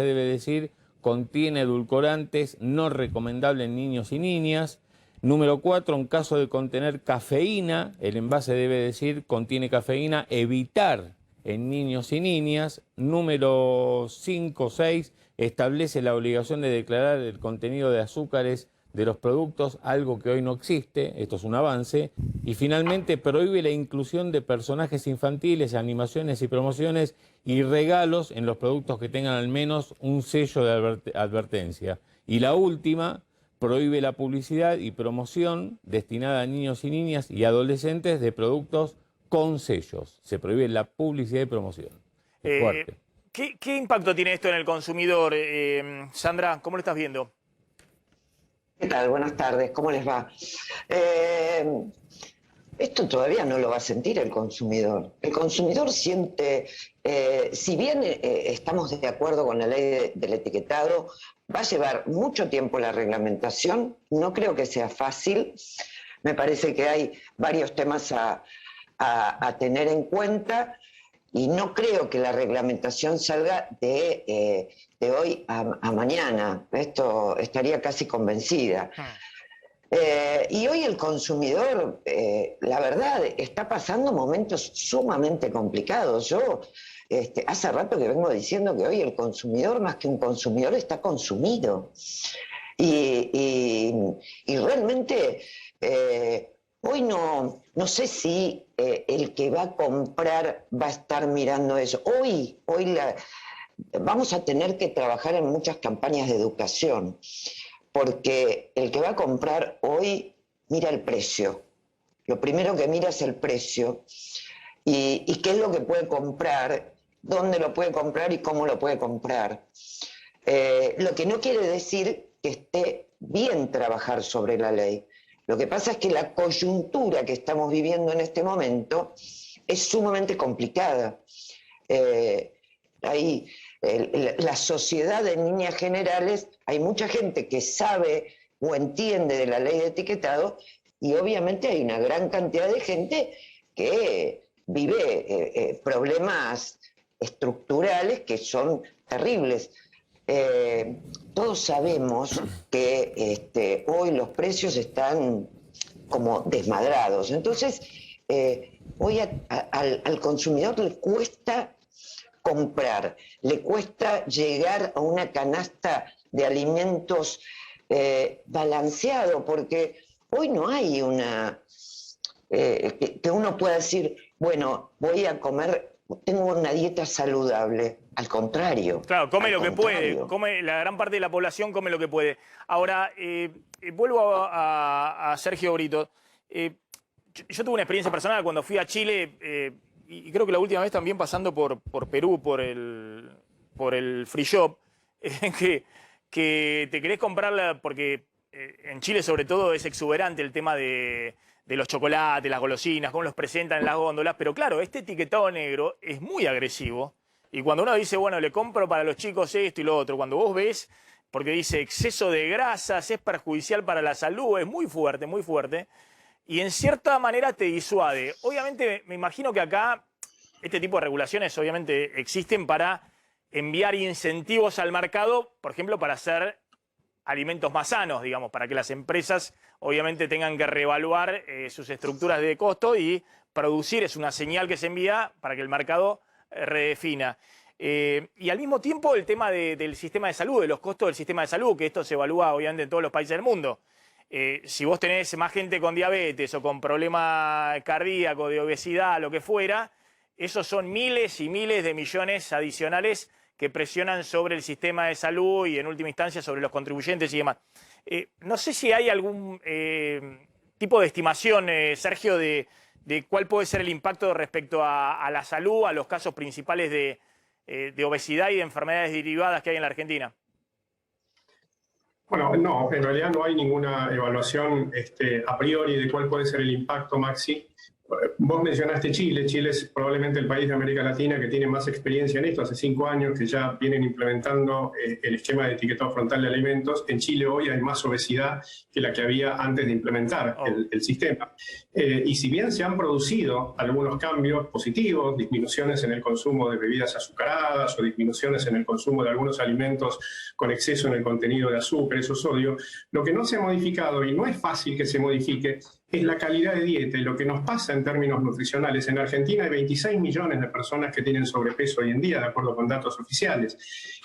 debe decir contiene edulcorantes no recomendables en niños y niñas. Número 4, en caso de contener cafeína, el envase debe decir contiene cafeína, evitar en niños y niñas. Número 5, 6, establece la obligación de declarar el contenido de azúcares de los productos, algo que hoy no existe, esto es un avance. Y finalmente prohíbe la inclusión de personajes infantiles, animaciones y promociones y regalos en los productos que tengan al menos un sello de advertencia. Y la última, prohíbe la publicidad y promoción destinada a niños y niñas y adolescentes de productos con sellos. Se prohíbe la publicidad y promoción. Es fuerte. ¿Qué impacto tiene esto en el consumidor, Sandra? ¿Cómo lo estás viendo? ¿Qué tal? Buenas tardes, ¿cómo les va? Esto todavía no lo va a sentir el consumidor. El consumidor siente, si bien estamos de acuerdo con la ley del etiquetado, va a llevar mucho tiempo la reglamentación, no creo que sea fácil, me parece que hay varios temas a tener en cuenta y no creo que la reglamentación salga de hoy a mañana, esto estaría casi convencida. Y hoy el consumidor, la verdad, está pasando momentos sumamente complicados. Yo hace rato que vengo diciendo que hoy el consumidor, más que un consumidor, está consumido. Y realmente hoy no sé si el que va a comprar va a estar mirando eso. Hoy vamos a tener que trabajar en muchas campañas de educación, porque el que va a comprar hoy mira el precio. Lo primero que mira es el precio y qué es lo que puede comprar, dónde lo puede comprar y cómo lo puede comprar. Lo que no quiere decir que esté bien trabajar sobre la ley. Lo que pasa es que la coyuntura que estamos viviendo en este momento es sumamente complicada. La sociedad en líneas generales, hay mucha gente que sabe o entiende de la ley de etiquetado y obviamente hay una gran cantidad de gente que vive problemas estructurales que son terribles. Todos sabemos que hoy los precios están como desmadrados. Entonces, hoy al consumidor le cuesta comprar, le cuesta llegar a una canasta de alimentos balanceado, porque hoy no hay que uno pueda decir, bueno, voy a comer, tengo una dieta saludable. Al contrario. Claro, come lo que puede. La gran parte de la población come lo que puede. Ahora, vuelvo a Sergio Brito. Yo tuve una experiencia personal cuando fui a Chile, y creo que la última vez también pasando por Perú, por el free shop, que te querés comprarla porque en Chile sobre todo es exuberante el tema de los chocolates, las golosinas, cómo los presentan en las góndolas. Pero claro, este etiquetado negro es muy agresivo. Y cuando uno dice, bueno, le compro para los chicos esto y lo otro, cuando vos ves, porque dice exceso de grasas, es perjudicial para la salud, es muy fuerte, muy fuerte. Y en cierta manera te disuade. Obviamente, me imagino que acá este tipo de regulaciones obviamente existen para enviar incentivos al mercado, por ejemplo, para hacer alimentos más sanos, digamos, para que las empresas obviamente tengan que reevaluar sus estructuras de costo y producir, es una señal que se envía para que el mercado redefina. Y al mismo tiempo el tema del sistema de salud, de los costos del sistema de salud, que esto se evalúa obviamente en todos los países del mundo. Si vos tenés más gente con diabetes o con problema cardíaco, de obesidad, lo que fuera, esos son miles y miles de millones adicionales que presionan sobre el sistema de salud y en última instancia sobre los contribuyentes y demás. No sé si hay algún tipo de estimación, Sergio, de de cuál puede ser el impacto respecto a la salud, a los casos principales de obesidad y de enfermedades derivadas que hay en la Argentina. Bueno, no, en realidad no hay ninguna evaluación a priori de cuál puede ser el impacto, Maxi. Vos mencionaste Chile. Chile es probablemente el país de América Latina que tiene más experiencia en esto. Hace 5 años que ya vienen implementando el esquema de etiquetado frontal de alimentos. En Chile hoy hay más obesidad que la que había antes de implementar el sistema. Y si bien se han producido algunos cambios positivos, disminuciones en el consumo de bebidas azucaradas o disminuciones en el consumo de algunos alimentos con exceso en el contenido de azúcares o sodio, lo que no se ha modificado, y no es fácil que se modifique, es la calidad de dieta y lo que nos pasa en términos nutricionales. En Argentina hay 26 millones de personas que tienen sobrepeso hoy en día, de acuerdo con datos oficiales.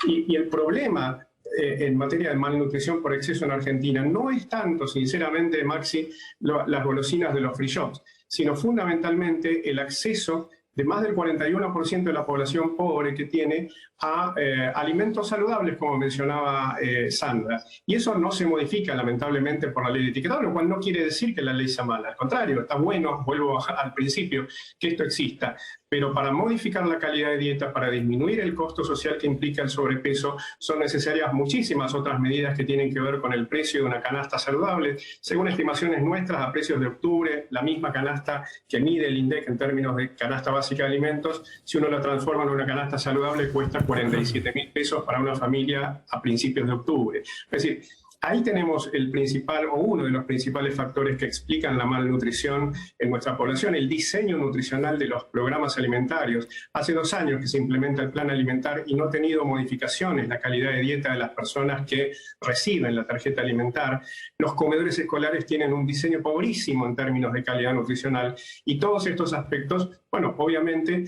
Y el problema en materia de malnutrición por exceso en Argentina no es tanto, sinceramente, Maxi, las golosinas de los free shops, sino fundamentalmente el acceso de más del 41% de la población pobre que tiene a alimentos saludables, como mencionaba Sandra. Y eso no se modifica, lamentablemente, por la ley de etiquetado, lo cual no quiere decir que la ley sea mala. Al contrario, está bueno, vuelvo al principio, que esto exista. Pero para modificar la calidad de dieta, para disminuir el costo social que implica el sobrepeso, son necesarias muchísimas otras medidas que tienen que ver con el precio de una canasta saludable. Según estimaciones nuestras, a precios de octubre, la misma canasta que mide el INDEC en términos de canasta básica de alimentos, si uno la transforma en una canasta saludable, cuesta 47.000 pesos para una familia a principios de octubre. Es decir, ahí tenemos el principal, o uno de los principales factores que explican la malnutrición en nuestra población, el diseño nutricional de los programas alimentarios. Hace 2 años que se implementa el plan alimentar y no ha tenido modificaciones la calidad de dieta de las personas que reciben la tarjeta alimentar. Los comedores escolares tienen un diseño pobrísimo en términos de calidad nutricional, y todos estos aspectos, bueno, obviamente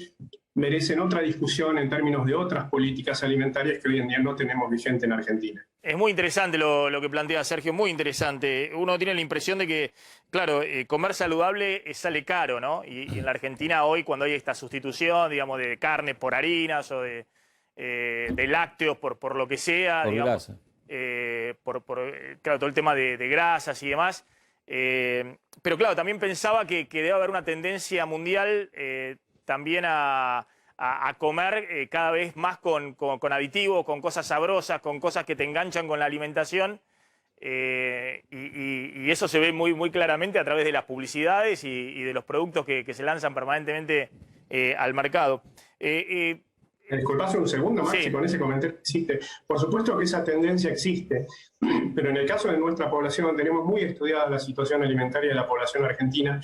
merecen otra discusión en términos de otras políticas alimentarias que hoy en día no tenemos vigente en Argentina. Es muy interesante lo que plantea Sergio, muy interesante. Uno tiene la impresión de que, claro, comer saludable sale caro, ¿no? Y en la Argentina hoy, cuando hay esta sustitución, digamos, de carne por harinas o de lácteos por lo que sea, por digamos, grasa. Claro, todo el tema de grasas y demás. Pero claro, también pensaba que debe haber una tendencia mundial también a comer cada vez más con aditivos, con cosas sabrosas, con cosas que te enganchan con la alimentación. Y eso se ve muy, muy claramente a través de las publicidades y de los productos que se lanzan permanentemente al mercado. Disculpase un segundo, Maxi, sí. Con ese comentario que hiciste. Por supuesto que esa tendencia existe, pero en el caso de nuestra población tenemos muy estudiada la situación alimentaria de la población argentina.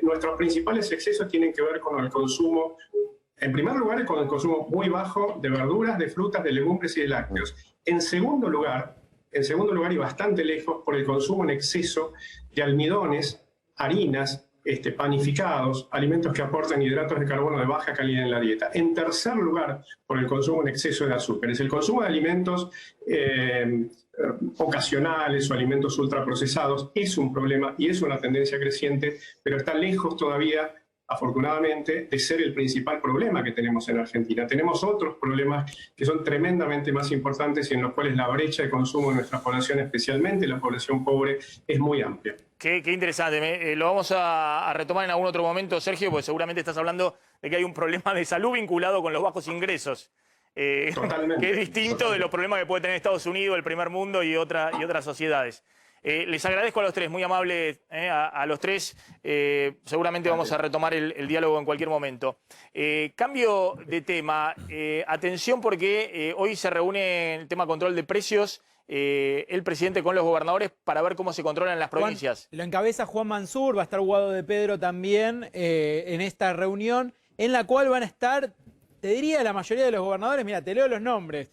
Nuestros principales excesos tienen que ver con el consumo, en primer lugar, con el consumo muy bajo de verduras, de frutas, de legumbres y de lácteos. En segundo lugar y bastante lejos, por el consumo en exceso de almidones, harinas, panificados, alimentos que aportan hidratos de carbono de baja calidad en la dieta. En tercer lugar, por el consumo en exceso de azúcares. El consumo de alimentos ocasionales o alimentos ultraprocesados es un problema y es una tendencia creciente, pero está lejos todavía, afortunadamente, de ser el principal problema que tenemos en Argentina. Tenemos otros problemas que son tremendamente más importantes y en los cuales la brecha de consumo de nuestra población, especialmente la población pobre, es muy amplia. Qué interesante. Lo vamos a retomar en algún otro momento, Sergio, porque seguramente estás hablando de que hay un problema de salud vinculado con los bajos ingresos. Totalmente. Que es distinto de los problemas que puede tener Estados Unidos, el primer mundo y otras sociedades. Les agradezco a los tres, muy amables a los tres. Seguramente vamos a retomar el diálogo en cualquier momento. Cambio de tema. Atención porque hoy se reúne el tema control de precios el presidente con los gobernadores para ver cómo se controlan las provincias. Lo encabeza Juan Mansur, va a estar Guado de Pedro también en esta reunión, en la cual van a estar, te diría, la mayoría de los gobernadores. Mira, te leo los nombres.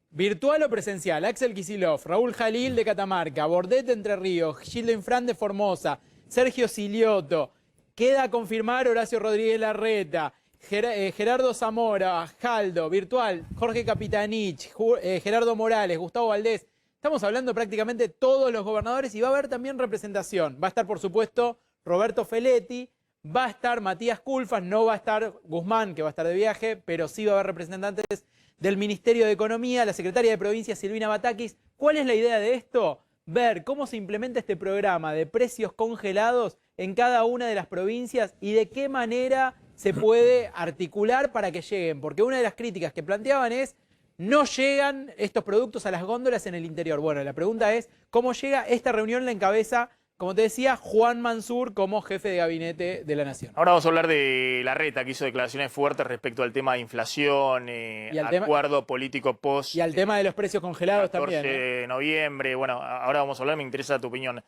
Virtual o presencial, Axel Kicillof, Raúl Jalil de Catamarca, Bordet de Entre Ríos, Gildo Infran de Formosa, Sergio Silioto. Queda a confirmar Horacio Rodríguez Larreta, Gerardo Zamora, Jaldo, virtual, Jorge Capitanich, Gerardo Morales, Gustavo Valdés. Estamos hablando prácticamente todos los gobernadores y va a haber también representación. Va a estar, por supuesto, Roberto Feletti, va a estar Matías Culfas, no va a estar Guzmán, que va a estar de viaje, pero sí va a haber representantes del Ministerio de Economía, la secretaria de Provincia Silvina Batakis. ¿Cuál es la idea de esto? ver cómo se implementa este programa de precios congelados en cada una de las provincias y de qué manera se puede articular para que lleguen. Porque una de las críticas que planteaban es, no llegan estos productos a las góndolas en el interior. Bueno, la pregunta es, ¿cómo llega? Esta reunión la encabeza, como te decía, Juan Mansur como jefe de gabinete de la Nación. Ahora vamos a hablar de Larreta, que hizo declaraciones fuertes respecto al tema de inflación, acuerdo político post... Y al tema de los precios congelados 14 también. de noviembre. Bueno, ahora vamos a hablar, me interesa tu opinión,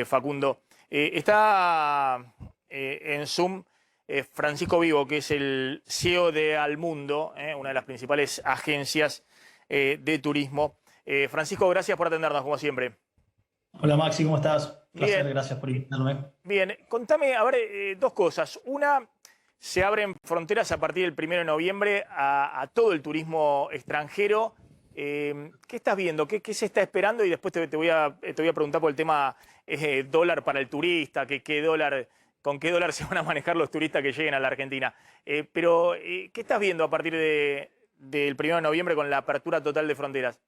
Facundo. Está en Zoom Francisco Vivo, que es el CEO de Almundo, una de las principales agencias de turismo. Francisco, gracias por atendernos, como siempre. Hola Maxi, ¿cómo estás? Placer, Bien. gracias por invitarme. Bien, contame, a ver, dos cosas. Una, se abren fronteras a partir del 1 de noviembre a todo el turismo extranjero. ¿Qué estás viendo? ¿Qué se está esperando? Y después te voy a preguntar por el tema dólar para el turista, con qué dólar se van a manejar los turistas que lleguen a la Argentina. Pero, ¿qué estás viendo a partir del 1 de noviembre con la apertura total de fronteras?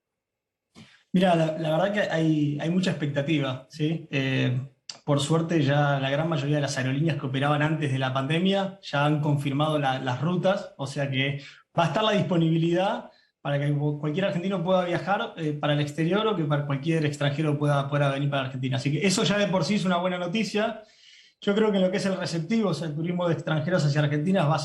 Mira, la verdad que hay mucha expectativa, ¿sí? Por suerte ya la gran mayoría de las aerolíneas que operaban antes de la pandemia ya han confirmado las rutas, o sea que va a estar la disponibilidad para que cualquier argentino pueda viajar para el exterior o que para cualquier extranjero pueda venir para Argentina. Así que eso ya de por sí es una buena noticia. Yo creo que en lo que es el receptivo, o sea, el turismo de extranjeros hacia Argentina va a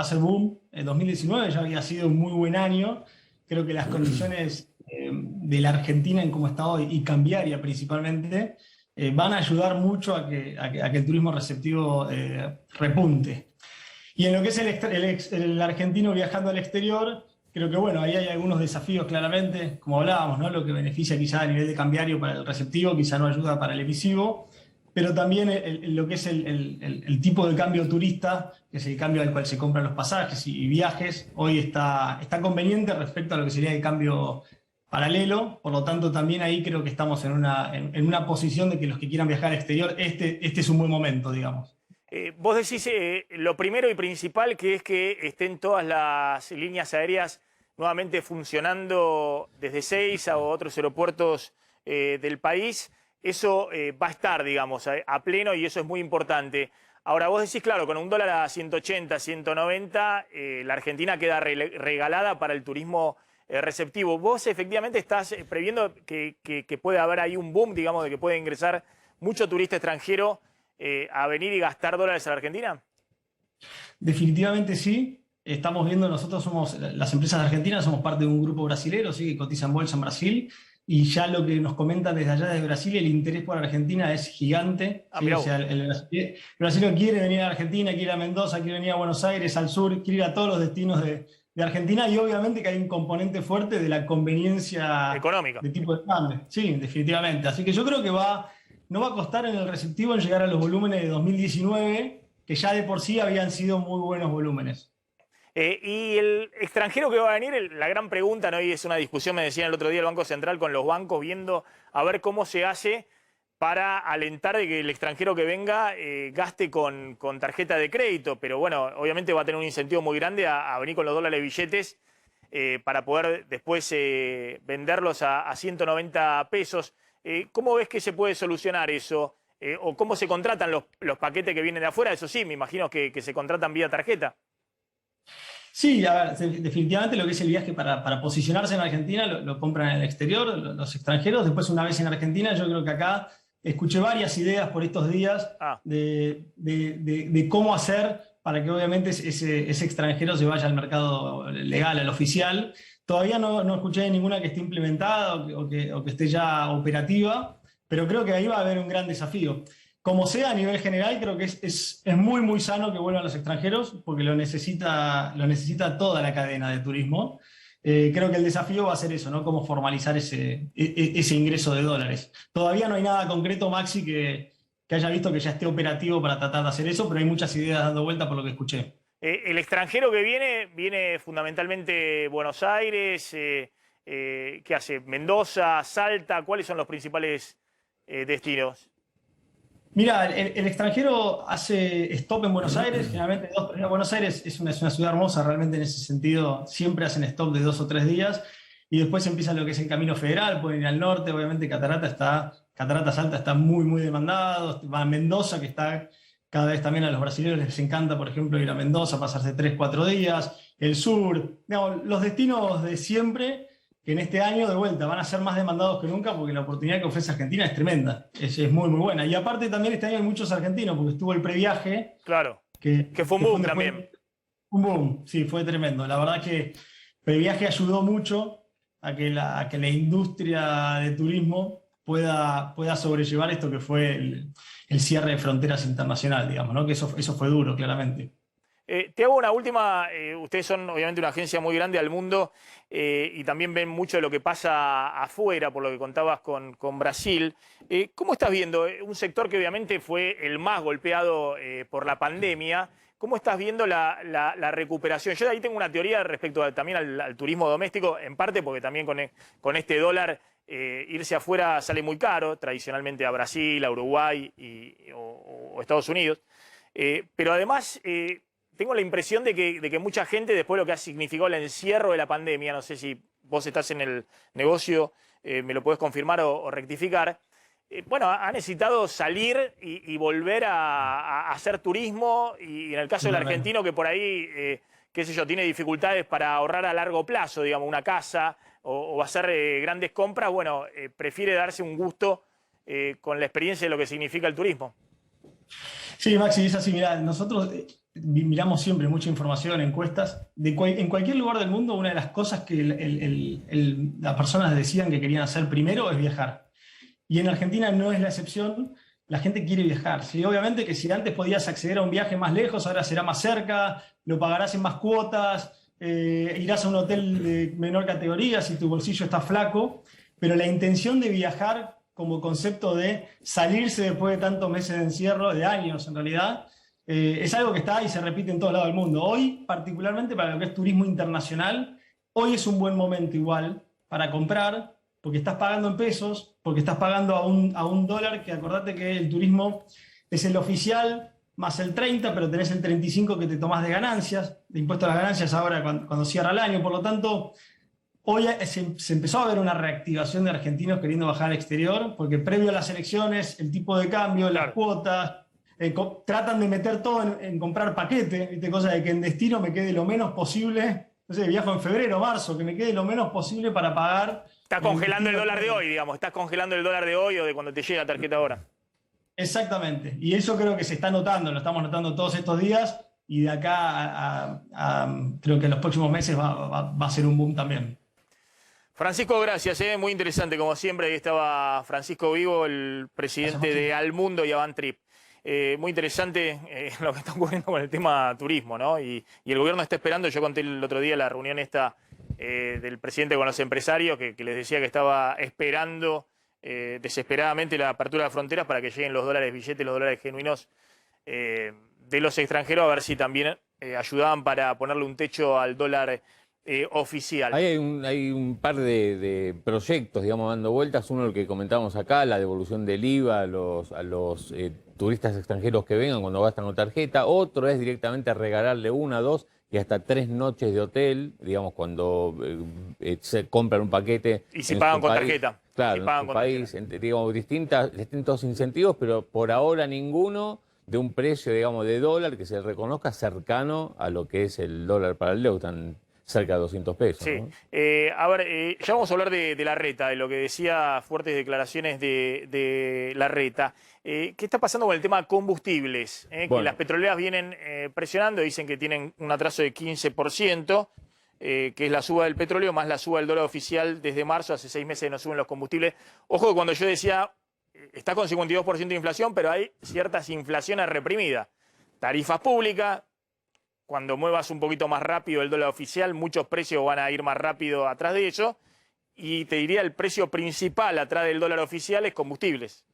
ser boom. 2019 ya había sido un muy buen año. Creo que las condiciones de la Argentina en cómo está hoy y cambiaria principalmente van a ayudar mucho a que el turismo receptivo repunte. Y en lo que es el argentino viajando al exterior, creo que bueno, ahí hay algunos desafíos claramente, como hablábamos, ¿no? Lo que beneficia quizá a nivel de cambiario para el receptivo, quizá no ayuda para el emisivo, pero también lo que es el tipo de cambio turista, que es el cambio al cual se compran los pasajes y viajes, hoy está conveniente respecto a lo que sería el cambio paralelo. Por lo tanto, también ahí creo que estamos en una posición de que los que quieran viajar al exterior, este es un buen momento, digamos. Vos decís lo primero y principal, que es que estén todas las líneas aéreas nuevamente funcionando desde Ezeiza o otros aeropuertos del país. Eso va a estar, digamos, a pleno, y eso es muy importante. Ahora, vos decís, claro, con un dólar a 180, 190, la Argentina queda regalada para el turismo receptivo. ¿Vos efectivamente estás previendo que puede haber ahí un boom, digamos, de que puede ingresar mucho turista extranjero a venir y gastar dólares a la Argentina? Definitivamente sí. Estamos viendo, nosotros somos, las empresas argentinas, somos parte de un grupo brasilero, ¿sí? Que cotiza en bolsa en Brasil, y ya lo que nos comentan desde allá, desde Brasil, el interés por Argentina es gigante. ¿Sí? O sea, el brasileño quiere venir a Argentina, quiere ir a Mendoza, quiere venir a Buenos Aires, al sur, quiere ir a todos los destinos de Argentina, y obviamente que hay un componente fuerte de la conveniencia económica de tipo de cambio. Sí, definitivamente. Así que yo creo que no va a costar en el receptivo en llegar a los volúmenes de 2019, que ya de por sí habían sido muy buenos volúmenes. Y el extranjero que va a venir, la gran pregunta, ¿no? Y es una discusión, me decían el otro día el Banco Central con los bancos, viendo a ver cómo se hace para alentar de que el extranjero que venga gaste con tarjeta de crédito. Pero bueno, obviamente va a tener un incentivo muy grande a venir con los dólares billetes para poder después venderlos a 190 pesos. ¿Cómo ves que se puede solucionar eso? ¿O cómo se contratan los paquetes que vienen de afuera? Eso sí, me imagino que se contratan vía tarjeta. Sí, a ver, definitivamente lo que es el viaje para posicionarse en Argentina lo compran en el exterior, los extranjeros. Después, una vez en Argentina, yo creo que acá escuché varias ideas por estos días de cómo hacer para que obviamente ese extranjero se vaya al mercado legal, al oficial. Todavía no escuché ninguna que esté implementada o que esté ya operativa, pero creo que ahí va a haber un gran desafío. Como sea, a nivel general, creo que es muy, muy sano que vuelvan los extranjeros, porque lo necesita toda la cadena de turismo. Creo que el desafío va a ser eso, ¿no? Cómo formalizar ese ingreso de dólares. Todavía no hay nada concreto, Maxi, que haya visto que ya esté operativo para tratar de hacer eso, pero hay muchas ideas dando vuelta por lo que escuché. El extranjero que viene fundamentalmente Buenos Aires, ¿qué hace? Mendoza, Salta, ¿cuáles son los principales destinos? Mira, el extranjero hace stop en Buenos Aires, generalmente Buenos Aires es una ciudad hermosa realmente en ese sentido, siempre hacen stop de 2 o 3 días, y después empieza lo que es el Camino Federal, pueden ir al norte, obviamente Cataratas Altas está muy, muy demandado, va a Mendoza, que está cada vez también a los brasileños les encanta, por ejemplo, ir a Mendoza, pasarse 3, 4 días, el sur, digamos, los destinos de siempre, que en este año de vuelta van a ser más demandados que nunca porque la oportunidad que ofrece Argentina es tremenda, es muy, muy buena. Y aparte también este año hay muchos argentinos, porque estuvo el previaje. Claro, que fue un boom también. Un boom, sí, fue tremendo. La verdad que el previaje ayudó mucho a que la industria de turismo pueda sobrellevar esto que fue el cierre de fronteras internacional, digamos, ¿no? Que eso fue duro, claramente. Te hago una última. Ustedes son obviamente una agencia muy grande al mundo y también ven mucho de lo que pasa afuera, por lo que contabas con Brasil. ¿Cómo estás viendo un sector que obviamente fue el más golpeado por la pandemia? ¿Cómo estás viendo la recuperación? Yo de ahí tengo una teoría respecto también al turismo doméstico, en parte porque también con este dólar irse afuera sale muy caro, tradicionalmente a Brasil, a Uruguay o Estados Unidos. Pero además tengo la impresión de que mucha gente, después de lo que ha significado el encierro de la pandemia, no sé si vos estás en el negocio, me lo podés confirmar o rectificar, bueno, ha necesitado salir y volver a hacer turismo, y en el caso del argentino que por ahí, qué sé yo, tiene dificultades para ahorrar a largo plazo, digamos, una casa o hacer grandes compras, bueno, prefiere darse un gusto con la experiencia de lo que significa el turismo. Sí, Maxi, es así. Mirá, nosotros miramos siempre mucha información, encuestas. En cualquier lugar del mundo, una de las cosas que las personas decían que querían hacer primero es viajar. Y en Argentina no es la excepción. La gente quiere viajar. ¿Sí? Obviamente que si antes podías acceder a un viaje más lejos, ahora será más cerca, lo pagarás en más cuotas, irás a un hotel de menor categoría si tu bolsillo está flaco, pero la intención de viajar como concepto de salirse después de tantos meses de encierro, de años en realidad, es algo que está y se repite en todos lados del mundo. Hoy, particularmente para lo que es turismo internacional, hoy es un buen momento igual para comprar, porque estás pagando en pesos, porque estás pagando a un dólar, que acordate que el turismo es el oficial más el 30, pero tenés el 35 que te tomás de ganancias, de impuesto a las ganancias ahora cuando cierra el año. Por lo tanto, hoy se empezó a ver una reactivación de argentinos queriendo bajar al exterior, porque previo a las elecciones, el tipo de cambio, las cuotas, tratan de meter todo en comprar paquete, ¿viste? Cosa de que en destino me quede lo menos posible, no sé, viajo en febrero, marzo, que me quede lo menos posible para pagar. Estás congelando el dólar de hoy, digamos, estás congelando el dólar de hoy o de cuando te llega la tarjeta ahora. Exactamente, y eso creo que se está notando, lo estamos notando todos estos días, y de acá creo que en los próximos meses va a ser un boom también. Francisco, gracias, muy interesante como siempre. Ahí estaba Francisco Vigo, el presidente de Almundo y Avantrip. Muy interesante lo que está ocurriendo con el tema turismo, ¿no? Y el gobierno está esperando. Yo conté el otro día la reunión esta del presidente con los empresarios, que les decía que estaba esperando desesperadamente la apertura de las fronteras para que lleguen los dólares billetes, los dólares genuinos de los extranjeros, a ver si también ayudaban para ponerle un techo al dólar oficial. Hay un par de proyectos, digamos, dando vueltas. Uno, el que comentábamos acá, la devolución del IVA a los turistas extranjeros que vengan cuando gastan con tarjeta. Otro es directamente regalarle 1, 2 y hasta 3 noches de hotel, digamos, cuando se compran un paquete. Y si pagan con tarjeta. Claro, si en su país, digamos, distintos incentivos, pero por ahora ninguno de un precio, digamos, de dólar que se reconozca cercano a lo que es el dólar para el euro, tan cerca de 200 pesos. Sí. ¿No? A ver, ya vamos a hablar de Larreta, de lo que decía, fuertes declaraciones de Larreta. ¿Qué está pasando con el tema combustibles? Bueno. Que las petroleras vienen presionando, dicen que tienen un atraso de 15%, que es la suba del petróleo, más la suba del dólar oficial desde marzo. Hace 6 meses no suben los combustibles. Ojo que cuando yo decía, está con 52% de inflación, pero hay ciertas inflaciones reprimidas. Tarifas públicas. Cuando muevas un poquito más rápido el dólar oficial, muchos precios van a ir más rápido atrás de ello. Y te diría, el precio principal atrás del dólar oficial es combustibles.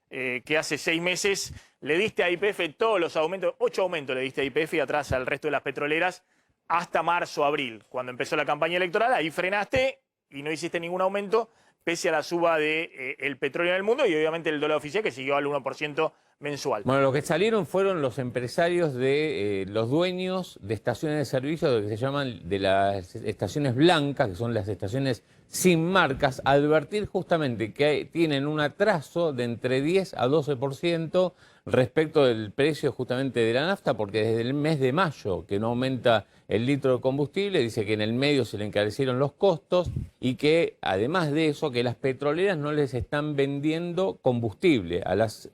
Que hace 6 meses le diste a YPF todos los aumentos, 8 aumentos le diste a YPF y atrás al resto de las petroleras hasta marzo, abril. Cuando empezó la campaña electoral, ahí frenaste y no hiciste ningún aumento, pese a la suba del petróleo en el mundo y obviamente el dólar oficial que siguió al 1% mensual. Bueno, lo que salieron fueron los empresarios de los dueños de estaciones de servicio, de lo que se llaman de las estaciones blancas, que son las estaciones sin marcas, advertir justamente que tienen un atraso de entre 10 a 12% respecto del precio justamente de la nafta, porque desde el mes de mayo que no aumenta el litro de combustible, dice que en el medio se le encarecieron los costos y que además de eso, que las petroleras no les están vendiendo combustible a las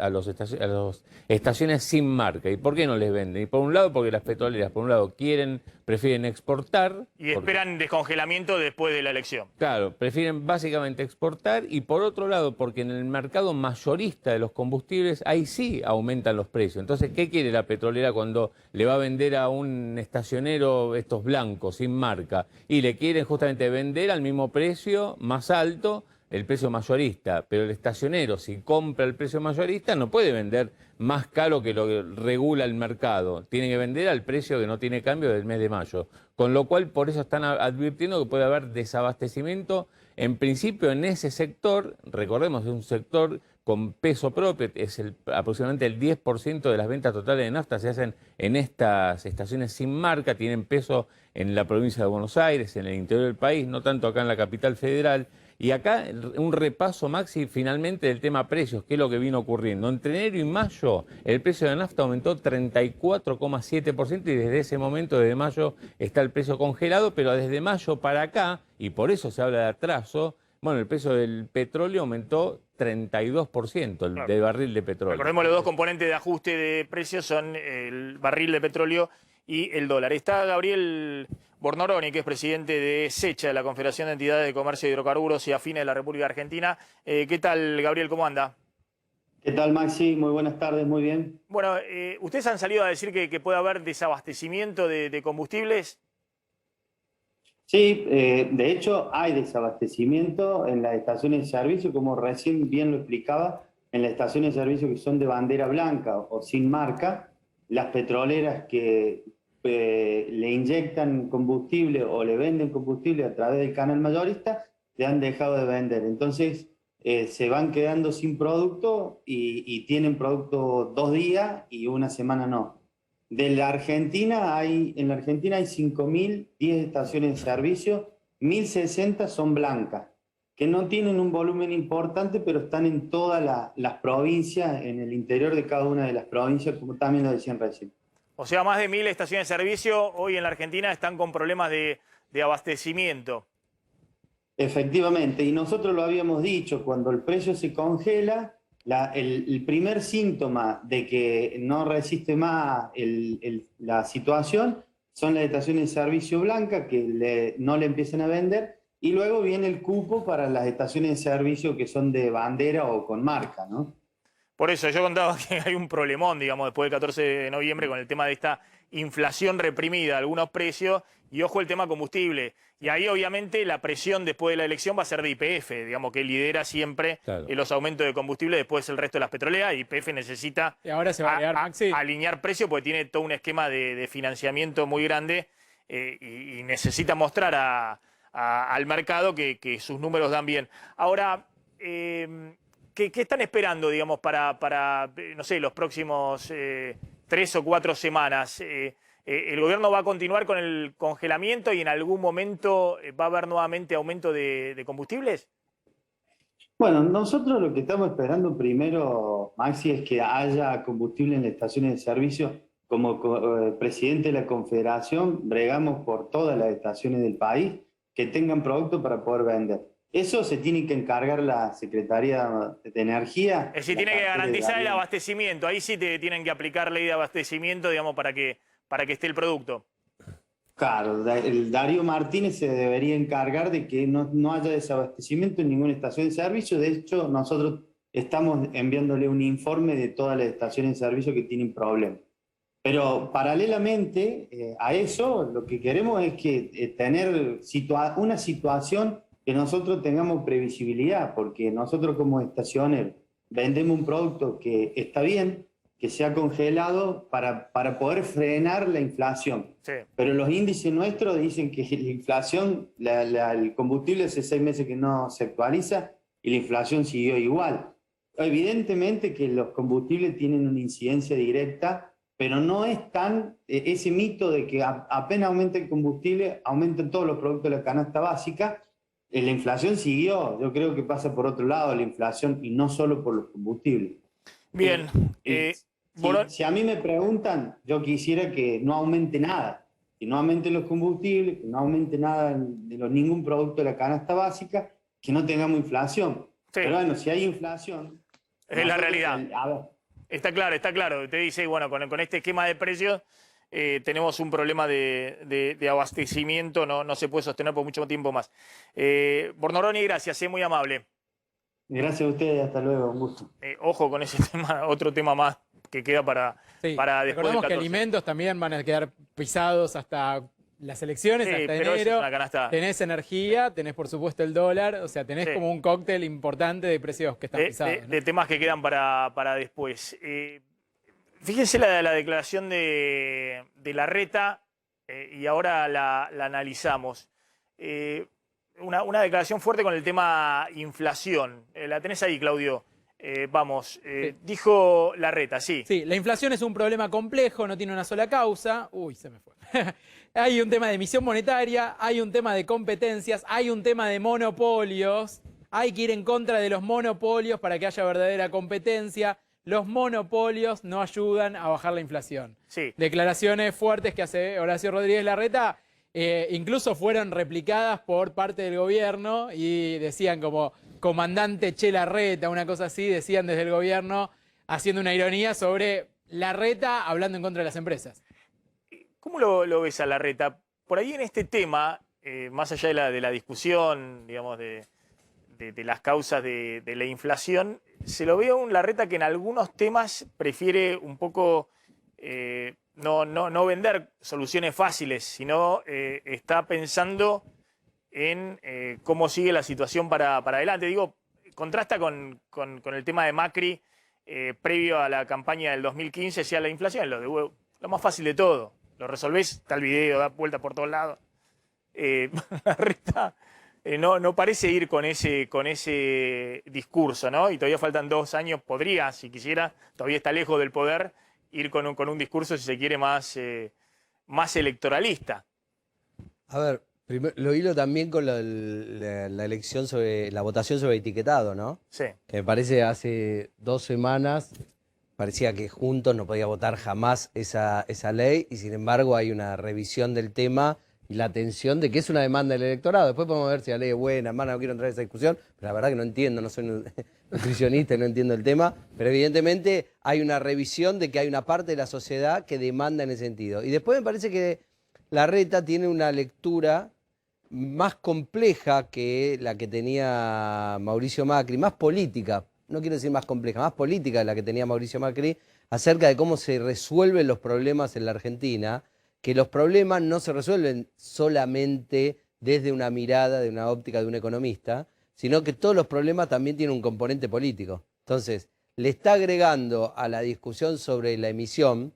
estaciones sin marca. ¿Y por qué no les venden? Y por un lado, porque las petroleras, por un lado, prefieren exportar. Y esperan descongelamiento después de la elección. Claro, prefieren básicamente exportar, y por otro lado, porque en el mercado mayorista de los combustibles, ahí sí aumentan los precios. Entonces, ¿qué quiere la petrolera cuando le va a vender a un estacionero estos blancos sin marca? Y le quieren justamente vender al mismo precio, más alto, el precio mayorista. Pero el estacionero, si compra el precio mayorista, no puede vender más caro que lo que regula el mercado. Tiene que vender al precio que no tiene cambio del mes de mayo. Con lo cual, por eso están advirtiendo que puede haber desabastecimiento, en principio en ese sector. Recordemos, es un sector con peso propio, es aproximadamente el 10% de las ventas totales de nafta se hacen en estas estaciones sin marca, tienen peso en la provincia de Buenos Aires, en el interior del país, no tanto acá en la capital federal. Y acá un repaso, Maxi, finalmente del tema precios, que es lo que vino ocurriendo. Entre enero y mayo el precio de la nafta aumentó 34,7% y desde ese momento, desde mayo, está el precio congelado, pero desde mayo para acá, y por eso se habla de atraso, bueno, el precio del petróleo aumentó 32%, del barril de petróleo. Recordemos, los dos componentes de ajuste de precios son el barril de petróleo y el dólar. Está Gabriel Bornoroni, que es presidente de SECHA, de la Confederación de Entidades de Comercio de Hidrocarburos y Afines de la República Argentina. ¿Qué tal, Gabriel? ¿Cómo anda? ¿Qué tal, Maxi? Muy buenas tardes, muy bien. Bueno, ustedes han salido a decir que puede haber desabastecimiento de combustibles. Sí, de hecho hay desabastecimiento en las estaciones de servicio, como recién bien lo explicaba, en las estaciones de servicio que son de bandera blanca o sin marca, las petroleras que le inyectan combustible o le venden combustible a través del canal mayorista, le han dejado de vender. Entonces se van quedando sin producto y tienen producto 2 días y 1 semana no. En la Argentina hay 5.010 estaciones de servicio, 1.060 son blancas, que no tienen un volumen importante, pero están en todas las provincias, en el interior de cada una de las provincias, como también lo decían recién. O sea, más de 1.000 estaciones de servicio hoy en la Argentina están con problemas de abastecimiento. Efectivamente, y nosotros lo habíamos dicho, cuando el precio se congela, el primer síntoma de que no resiste más la situación son las estaciones de servicio blancas que no le empiezan a vender, y luego viene el cupo para las estaciones de servicio que son de bandera o con marca, ¿no? Por eso yo contaba que hay un problemón, digamos, después del 14 de noviembre con el tema de esta inflación reprimida de algunos precios y, ojo, el tema combustible. Y ahí, obviamente, la presión después de la elección va a ser de YPF, digamos, que lidera siempre los aumentos de combustible después el resto de las petroleras. YPF necesita y ahora se va a alinear precios porque tiene todo un esquema de financiamiento muy grande y necesita mostrar al mercado que sus números dan bien. Ahora, ¿qué están esperando, digamos, para no sé, los próximos 3 o 4 semanas? ¿El gobierno va a continuar con el congelamiento y en algún momento va a haber nuevamente aumento de combustibles? Bueno, nosotros lo que estamos esperando primero, Maxi, es que haya combustible en las estaciones de servicio. Como presidente de la Confederación, bregamos por todas las estaciones del país que tengan producto para poder vender. Eso se tiene que encargar la Secretaría de Energía. Es decir, tiene que garantizar el abastecimiento. Ahí sí te tienen que aplicar ley de abastecimiento, digamos, para que esté el producto. Claro, el Darío Martínez se debería encargar de que no haya desabastecimiento en ninguna estación de servicio. De hecho, nosotros estamos enviándole un informe de todas las estaciones de servicio que tienen problemas. Pero paralelamente a eso, lo que queremos es que tener una situación que nosotros tengamos previsibilidad, porque nosotros como estacioneros vendemos un producto que está bien, que sea congelado para poder frenar la inflación. Sí. Pero los índices nuestros dicen que la inflación, el combustible hace 6 meses que no se actualiza y la inflación siguió igual. Evidentemente que los combustibles tienen una incidencia directa, pero no es tan ese mito de que apenas aumenta el combustible, aumentan todos los productos de la canasta básica. La inflación siguió, yo creo que pasa por otro lado la inflación y no solo por los combustibles. Bien. Si a mí me preguntan, yo quisiera que no aumente nada, que no aumenten los combustibles, que no aumente nada ningún producto de la canasta básica, que no tengamos inflación. Sí. Pero bueno, si hay inflación... Es la realidad. A ver. Está claro, está claro. Te dice, bueno, con este esquema de precios tenemos un problema de abastecimiento, no se puede sostener por mucho tiempo más. Bornoroni, gracias, muy amable. Gracias a ustedes, hasta luego, un gusto. Ojo con ese tema, otro tema más que queda para después del 14. Recordemos que alimentos también van a quedar pisados hasta las elecciones, hasta enero. Tenés energía, tenés por supuesto el dólar, o sea, tenés como un cóctel importante de precios que están pisados. De temas que quedan para después. Fíjense la declaración de Larreta y ahora la analizamos. Una declaración fuerte con el tema inflación. La tenés ahí, Claudio. Dijo Larreta, sí. Sí, la inflación es un problema complejo, no tiene una sola causa. Uy, se me fue. Hay un tema de emisión monetaria, hay un tema de competencias, hay un tema de monopolios. Hay que ir en contra de los monopolios para que haya verdadera competencia. Los monopolios no ayudan a bajar la inflación. Sí. Declaraciones fuertes que hace Horacio Rodríguez Larreta incluso fueron replicadas por parte del gobierno y decían como comandante Che Larreta, una cosa así, decían desde el gobierno haciendo una ironía sobre Larreta hablando en contra de las empresas. ¿Cómo lo ves a Larreta? Por ahí en este tema, más allá de la discusión, digamos, de las causas de la inflación, se lo ve a un Larreta que en algunos temas prefiere un poco no vender soluciones fáciles, sino está pensando en cómo sigue la situación para adelante. Digo, contrasta con el tema de Macri previo a la campaña del 2015, decía la inflación, lo más fácil de todo. Lo resolvés, está el video, da vuelta por todos lados. Larreta no parece ir con ese discurso, ¿no? Y todavía faltan 2 años, podría, si quisiera, todavía está lejos del poder, ir con un discurso, si se quiere, más electoralista. A ver, primero, lo hilo también con la elección sobre la votación sobre etiquetado, ¿no? Sí. Que me parece hace 2 semanas parecía que Juntos no podía votar jamás esa ley y sin embargo hay una revisión del tema y la atención de que es una demanda del electorado. Después podemos ver si la ley es buena, mala, no quiero entrar en esa discusión, pero la verdad que no entiendo, no soy nutricionista y no entiendo el tema, pero evidentemente hay una revisión de que hay una parte de la sociedad que demanda en ese sentido. Y después me parece que Larreta tiene una lectura más compleja que la que tenía Mauricio Macri, más política, no quiero decir más compleja, más política de la que tenía Mauricio Macri, acerca de cómo se resuelven los problemas en la Argentina, que los problemas no se resuelven solamente desde una mirada, de una óptica de un economista, sino que todos los problemas también tienen un componente político. Entonces, le está agregando a la discusión sobre la emisión,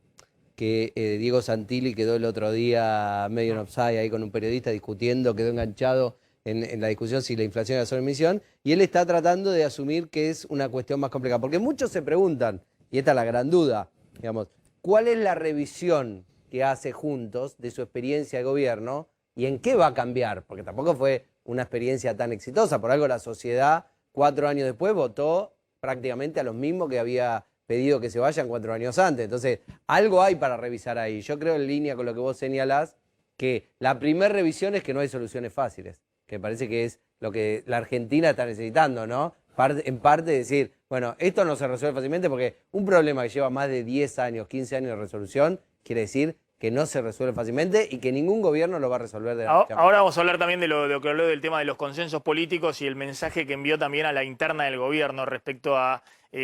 que Diego Santilli quedó el otro día medio en offside ahí con un periodista discutiendo, quedó enganchado en la discusión si la inflación era sobre emisión, y él está tratando de asumir que es una cuestión más compleja. Porque muchos se preguntan, y esta es la gran duda, digamos, ¿cuál es la revisión que hace Juntos de su experiencia de gobierno y en qué va a cambiar? Porque tampoco fue una experiencia tan exitosa. Por algo la sociedad, 4 años después, votó prácticamente a los mismos que había pedido que se vayan 4 años antes. Entonces, algo hay para revisar ahí. Yo creo, en línea con lo que vos señalás, que la primera revisión es que no hay soluciones fáciles, que parece que es lo que la Argentina está necesitando, ¿no? En parte decir, bueno, esto no se resuelve fácilmente porque un problema que lleva más de 10 años, 15 años de resolución, quiere decir que no se resuelve fácilmente y que ningún gobierno lo va a resolver de la noche a mañana. Ahora vamos a hablar también de lo que habló del tema de los consensos políticos y el mensaje que envió también a la interna del gobierno respecto a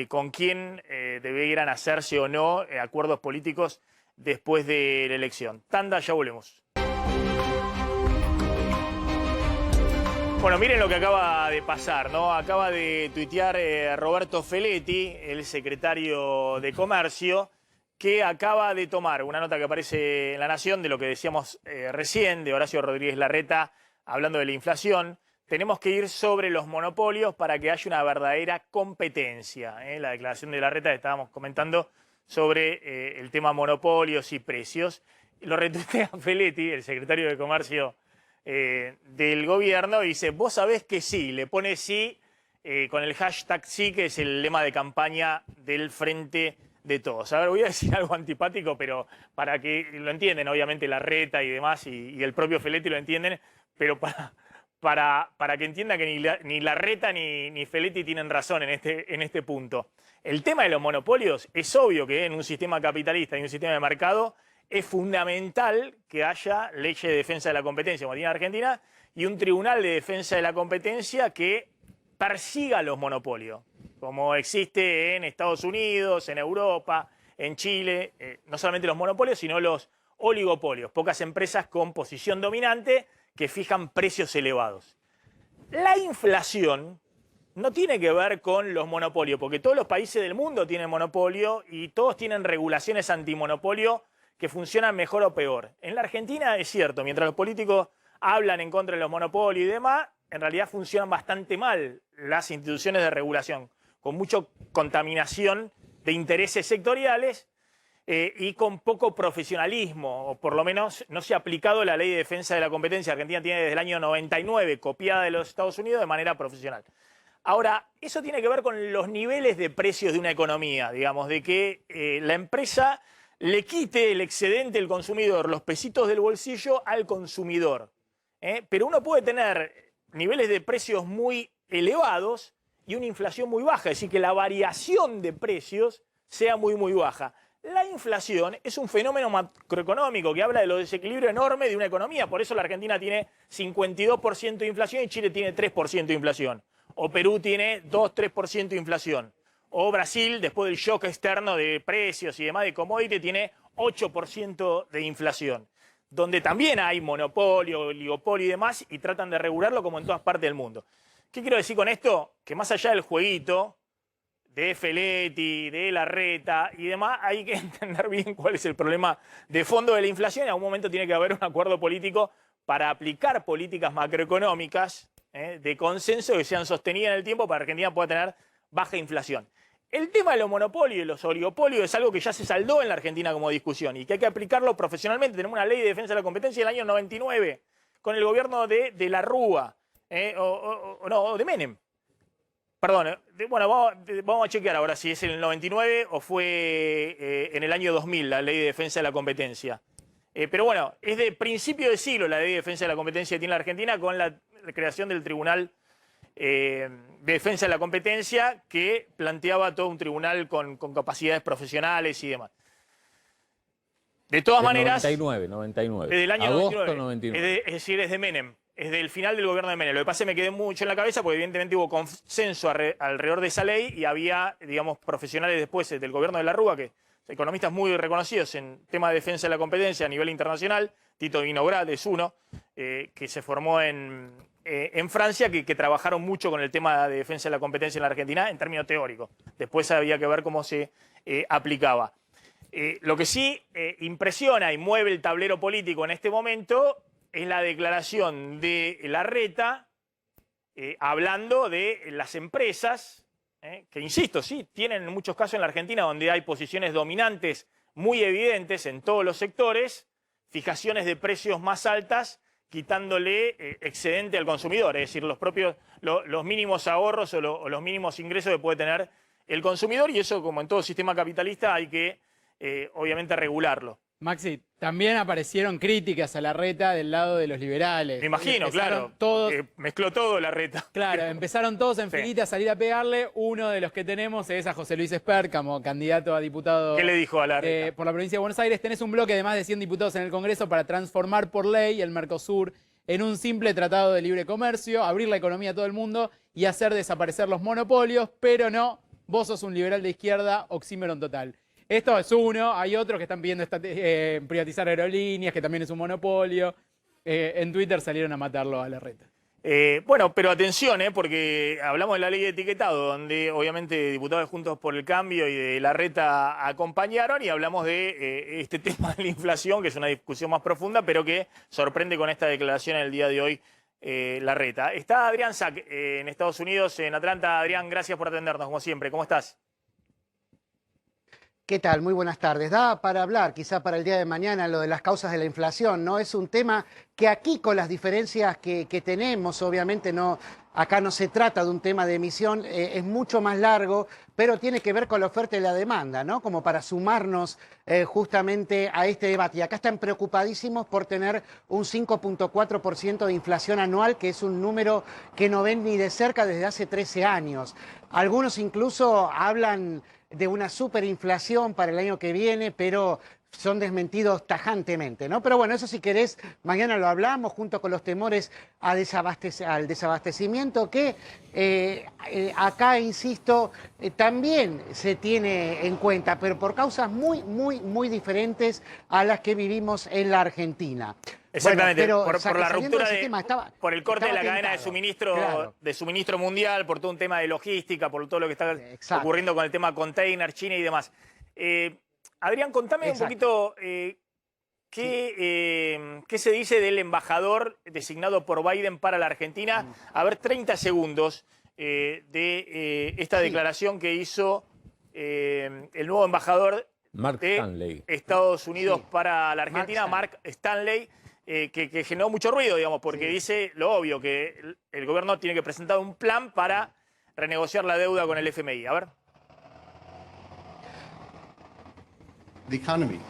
con quién debieran hacerse o no acuerdos políticos después de la elección. Tanda, ya volvemos. Bueno, miren lo que acaba de pasar, ¿no? Acaba de tuitear Roberto Feletti, el secretario de Comercio, que acaba de tomar una nota que aparece en La Nación de lo que decíamos recién, de Horacio Rodríguez Larreta, hablando de la inflación. tenemos que ir sobre los monopolios para que haya una verdadera competencia. La declaración de Larreta que estábamos comentando sobre el tema monopolios y precios. Lo retuitea Feletti, el secretario de Comercio del gobierno, y dice, vos sabés que sí, le pone sí con el hashtag sí, que es el lema de campaña del Frente de Todos. A ver, voy a decir algo antipático, pero para que lo entienden, obviamente Larreta y demás, y el propio Feletti lo entienden, pero para que entienda que ni Larreta ni Feletti tienen razón en este punto. El tema de los monopolios es obvio que en un sistema capitalista y un sistema de mercado es fundamental que haya leyes de defensa de la competencia, como tiene Argentina, y un tribunal de defensa de la competencia que persiga los monopolios, como existe en Estados Unidos, en Europa, en Chile, no solamente los monopolios, sino los oligopolios, pocas empresas con posición dominante que fijan precios elevados. La inflación no tiene que ver con los monopolios, porque todos los países del mundo tienen monopolio y todos tienen regulaciones antimonopolio que funcionan mejor o peor. En la Argentina es cierto, mientras los políticos hablan en contra de los monopolios y demás, en realidad funcionan bastante mal las instituciones de regulación, con mucha contaminación de intereses sectoriales y con poco profesionalismo, o por lo menos no se ha aplicado la Ley de Defensa de la Competencia. Argentina tiene desde el año 99, copiada de los Estados Unidos de manera profesional. Ahora, eso tiene que ver con los niveles de precios de una economía, digamos, de que la empresa le quite el excedente del consumidor, los pesitos del bolsillo al consumidor. Pero uno puede tener niveles de precios muy elevados y una inflación muy baja, es decir, que la variación de precios sea muy, muy baja. La inflación es un fenómeno macroeconómico que habla de los desequilibrios enormes de una economía. Por eso la Argentina tiene 52% de inflación y Chile tiene 3% de inflación. O Perú tiene 2-3% de inflación. O Brasil, después del shock externo de precios y demás de commodity, tiene 8% de inflación. Donde también hay monopolio, oligopolio y demás, y tratan de regularlo como en todas partes del mundo. ¿Qué quiero decir con esto? Que más allá del jueguito de Feletti, de Larreta y demás, hay que entender bien cuál es el problema de fondo de la inflación. En algún momento tiene que haber un acuerdo político para aplicar políticas macroeconómicas de consenso que sean sostenidas en el tiempo para que Argentina pueda tener baja inflación. El tema de los monopolios y los oligopolios es algo que ya se saldó en la Argentina como discusión y que hay que aplicarlo profesionalmente. Tenemos una ley de defensa de la competencia del año 99 con el gobierno de la Rúa, o de Menem. Perdón, bueno, vamos a chequear ahora si es en el 99 o fue en el año 2000 la ley de defensa de la competencia. Pero bueno, es de principio de siglo la ley de defensa de la competencia que tiene la Argentina con la creación del Tribunal de Defensa de la Competencia que planteaba todo un tribunal con capacidades profesionales y demás. De todas maneras... 99. Desde el año Agosto 99. Es decir, es de Menem. Es del final del gobierno de Menem. Lo que pasa es que me quedé mucho en la cabeza porque evidentemente hubo consenso alrededor de esa ley y había, digamos, profesionales después del gobierno de la Rúa, que economistas muy reconocidos en tema de defensa de la competencia a nivel internacional. Tito Vinograd es uno, que se formó en Francia, que trabajaron mucho con el tema de defensa de la competencia en la Argentina en términos teóricos. Después había que ver cómo se aplicaba. Lo que sí impresiona y mueve el tablero político en este momento es la declaración de Larreta hablando de las empresas, que insisto, sí, tienen en muchos casos en la Argentina donde hay posiciones dominantes muy evidentes en todos los sectores, fijaciones de precios más altas, quitándole excedente al consumidor, es decir, los mínimos ahorros o los mínimos ingresos que puede tener el consumidor, y eso, como en todo sistema capitalista, hay que obviamente regularlo. Maxi, también aparecieron críticas a Larreta del lado de los liberales. Me imagino, claro. Mezcló todo Larreta. Claro, empezaron todos en filita a salir a pegarle. Uno de los que tenemos es a José Luis Espert como candidato a diputado. ¿Qué le dijo a Larreta? Por la provincia de Buenos Aires. Tenés un bloque de más de 100 diputados en el Congreso para transformar por ley el Mercosur en un simple tratado de libre comercio, abrir la economía a todo el mundo y hacer desaparecer los monopolios, pero no, vos sos un liberal de izquierda, oxímoron total. Esto es uno, hay otros que están pidiendo privatizar aerolíneas, que también es un monopolio. En Twitter salieron a matarlo a Larreta. Bueno, pero atención, porque hablamos de la ley de etiquetado, donde obviamente diputados de Juntos por el Cambio y de Larreta acompañaron, y hablamos de este tema de la inflación, que es una discusión más profunda, pero que sorprende con esta declaración el día de hoy Larreta. Está Adrián Sack en Estados Unidos, en Atlanta. Adrián, gracias por atendernos, como siempre. ¿Cómo estás? ¿Qué tal? Muy buenas tardes. Da para hablar, quizá para el día de mañana, lo de las causas de la inflación, ¿no? Es un tema que aquí, con las diferencias que tenemos, obviamente acá no se trata de un tema de emisión, es mucho más largo, pero tiene que ver con la oferta y la demanda, ¿no? Como para sumarnos justamente a este debate. Y acá están preocupadísimos por tener un 5.4% de inflación anual, que es un número que no ven ni de cerca desde hace 13 años. Algunos incluso hablan de una superinflación para el año que viene, pero son desmentidos tajantemente, ¿no? Pero bueno, eso si querés, mañana lo hablamos, junto con los temores al desabastecimiento, que acá, insisto, también se tiene en cuenta, pero por causas muy diferentes a las que vivimos en la Argentina. Exactamente, bueno, por la ruptura por el corte de la cadena de tentado, suministro, claro. de suministro mundial, por todo un tema de logística, por todo lo que está ocurriendo con el tema container, China y demás. Adrián, contame un poquito qué se dice del embajador designado por Biden para la Argentina. A ver, 30 segundos de esta declaración que hizo el nuevo embajador Mark de Stanley. Estados Unidos para la Argentina, Mark Stanley, que generó mucho ruido, digamos, porque dice lo obvio, que el gobierno tiene que presentar un plan para renegociar la deuda con el FMI. A ver. The economy.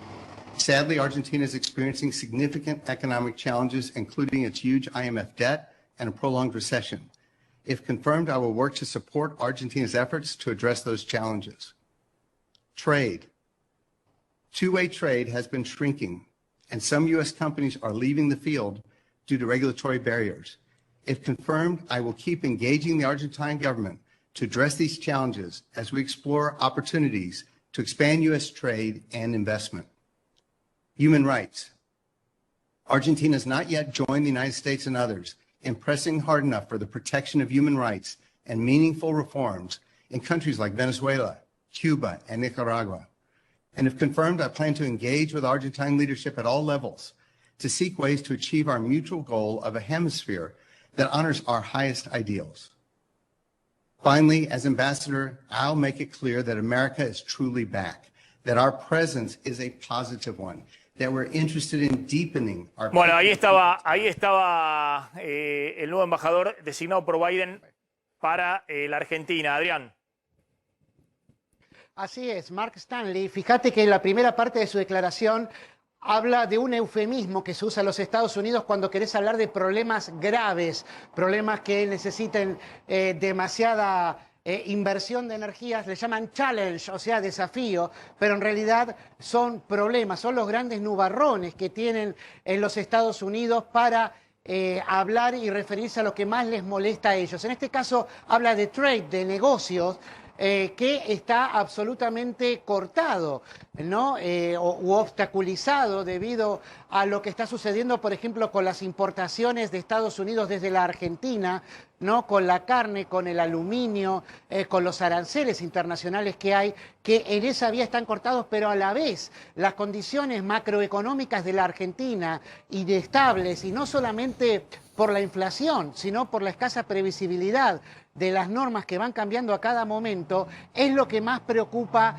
Sadly, Argentina is experiencing significant economic challenges, including its huge IMF debt and a prolonged recession. If confirmed, I will work to support Argentina's efforts to address those challenges. Trade. Two-way trade has been shrinking, and some U.S. companies are leaving the field due to regulatory barriers. If confirmed, I will keep engaging the Argentine government to address these challenges as we explore opportunities to expand U.S. trade and investment. Human rights. Argentina has not yet joined the United States and others in pressing hard enough for the protection of human rights and meaningful reforms in countries like Venezuela, Cuba, and Nicaragua. And if confirmed, I plan to engage with Argentine leadership at all levels to seek ways to achieve our mutual goal of a hemisphere that honors our highest ideals. Finally, as ambassador, I'll make it clear that America is truly back, that our presence is a positive one, that we're interested in deepening our... Bueno, ahí estaba el nuevo embajador designado por Biden para la Argentina. Adrián. Así es, Mark Stanley. Fíjate que en la primera parte de su declaración habla de un eufemismo que se usa en los Estados Unidos cuando querés hablar de problemas graves, problemas que necesiten demasiada inversión de energías, le llaman challenge, o sea, desafío, pero en realidad son problemas, son los grandes nubarrones que tienen en los Estados Unidos para hablar y referirse a lo que más les molesta a ellos. En este caso habla de trade, de negocios, que está absolutamente cortado, ¿no? U obstaculizado debido a lo que está sucediendo, por ejemplo, con las importaciones de Estados Unidos desde la Argentina, ¿no? Con la carne, con el aluminio, con los aranceles internacionales que hay, que en esa vía están cortados, pero a la vez las condiciones macroeconómicas de la Argentina inestables, y no solamente por la inflación, sino por la escasa previsibilidad de las normas que van cambiando a cada momento, es lo que más preocupa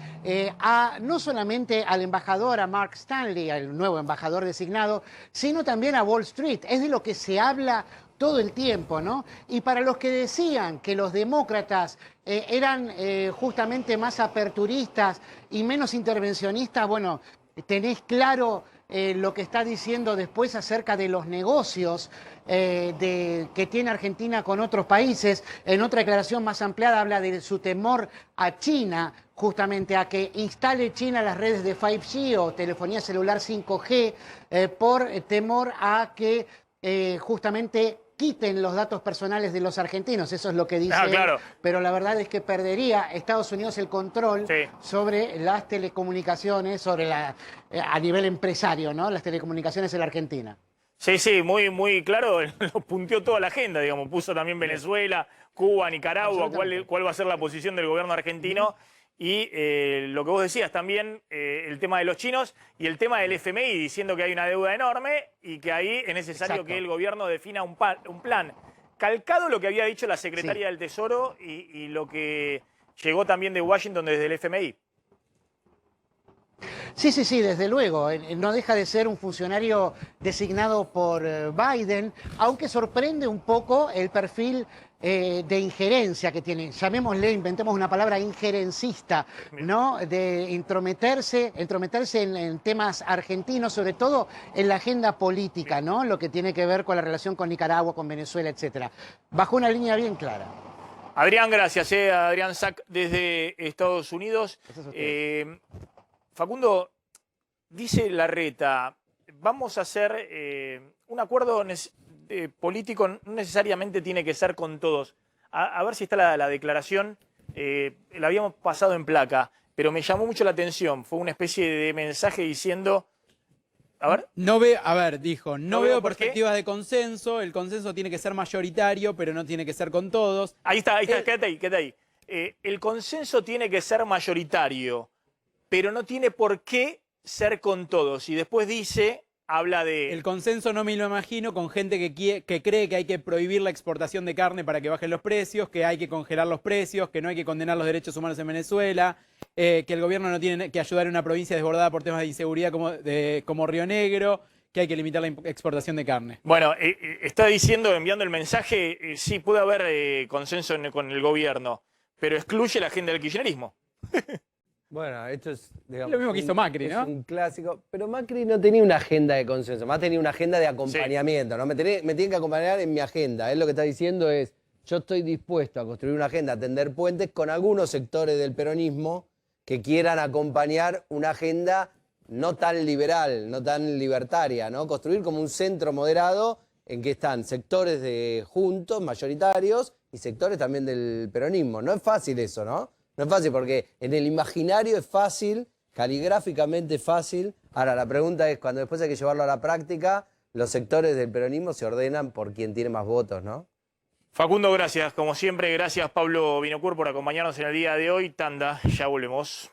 no solamente al embajador, a Mark Stanley, al nuevo embajador designado, sino también a Wall Street. Es de lo que se habla todo el tiempo, ¿no? Y para los que decían que los demócratas eran justamente más aperturistas y menos intervencionistas, bueno, tenés claro lo que está diciendo después acerca de los negocios que tiene Argentina con otros países. En otra declaración más ampliada habla de su temor a China, justamente a que instale China las redes de 5G o telefonía celular 5G, por temor a que justamente quiten los datos personales de los argentinos. Eso es lo que dice él, pero la verdad es que perdería Estados Unidos el control sobre las telecomunicaciones, a nivel empresario, ¿no? Las telecomunicaciones en la Argentina. Sí, sí, muy claro, lo punteó toda la agenda, digamos, puso también Venezuela, Cuba, Nicaragua, cuál va a ser la posición del gobierno argentino, Y lo que vos decías también, el tema de los chinos y el tema del FMI, diciendo que hay una deuda enorme y que ahí es necesario que el gobierno defina un plan. Calcado lo que había dicho la secretaria del Tesoro y lo que llegó también de Washington desde el FMI. Sí, desde luego. No deja de ser un funcionario designado por Biden, aunque sorprende un poco el perfil de injerencia que tiene. Llamémosle, inventemos una palabra, injerencista, ¿no? De entrometerse en temas argentinos, sobre todo en la agenda política, ¿no? Lo que tiene que ver con la relación con Nicaragua, con Venezuela, etcétera. Bajo una línea bien clara. Adrián, gracias. Adrián Sack desde Estados Unidos. Facundo, dice Larreta, vamos a hacer un acuerdo político, no necesariamente tiene que ser con todos. A ver si está la declaración, la habíamos pasado en placa, pero me llamó mucho la atención. Fue una especie de mensaje diciendo... A ver. Dijo, no veo perspectivas de consenso, el consenso tiene que ser mayoritario, pero no tiene que ser con todos. Ahí está, quédate ahí. El consenso tiene que ser mayoritario, pero no tiene por qué ser con todos. Y después habla de... El consenso no me lo imagino con gente que cree que hay que prohibir la exportación de carne para que bajen los precios, que hay que congelar los precios, que no hay que condenar los derechos humanos en Venezuela, que el gobierno no tiene que ayudar a una provincia desbordada por temas de inseguridad como Río Negro, que hay que limitar la exportación de carne. Bueno, está enviando el mensaje, sí, puede haber consenso con el gobierno, pero excluye la agenda del kirchnerismo. Bueno, esto es, digamos, lo mismo que hizo Macri, ¿no? Es un clásico. Pero Macri no tenía una agenda de consenso, más tenía una agenda de acompañamiento, ¿no? Me tienen que acompañar en mi agenda. Él lo que está diciendo es, yo estoy dispuesto a construir una agenda, a tender puentes con algunos sectores del peronismo que quieran acompañar una agenda no tan liberal, no tan libertaria, ¿no? Construir como un centro moderado en que están sectores de juntos, mayoritarios, y sectores también del peronismo. No es fácil eso, ¿no? No es fácil porque en el imaginario es fácil, caligráficamente fácil. Ahora, la pregunta es, cuando después hay que llevarlo a la práctica, los sectores del peronismo se ordenan por quien tiene más votos, ¿no? Facundo, gracias. Como siempre, gracias Pablo Vinocourt por acompañarnos en el día de hoy. Tanda, ya volvemos.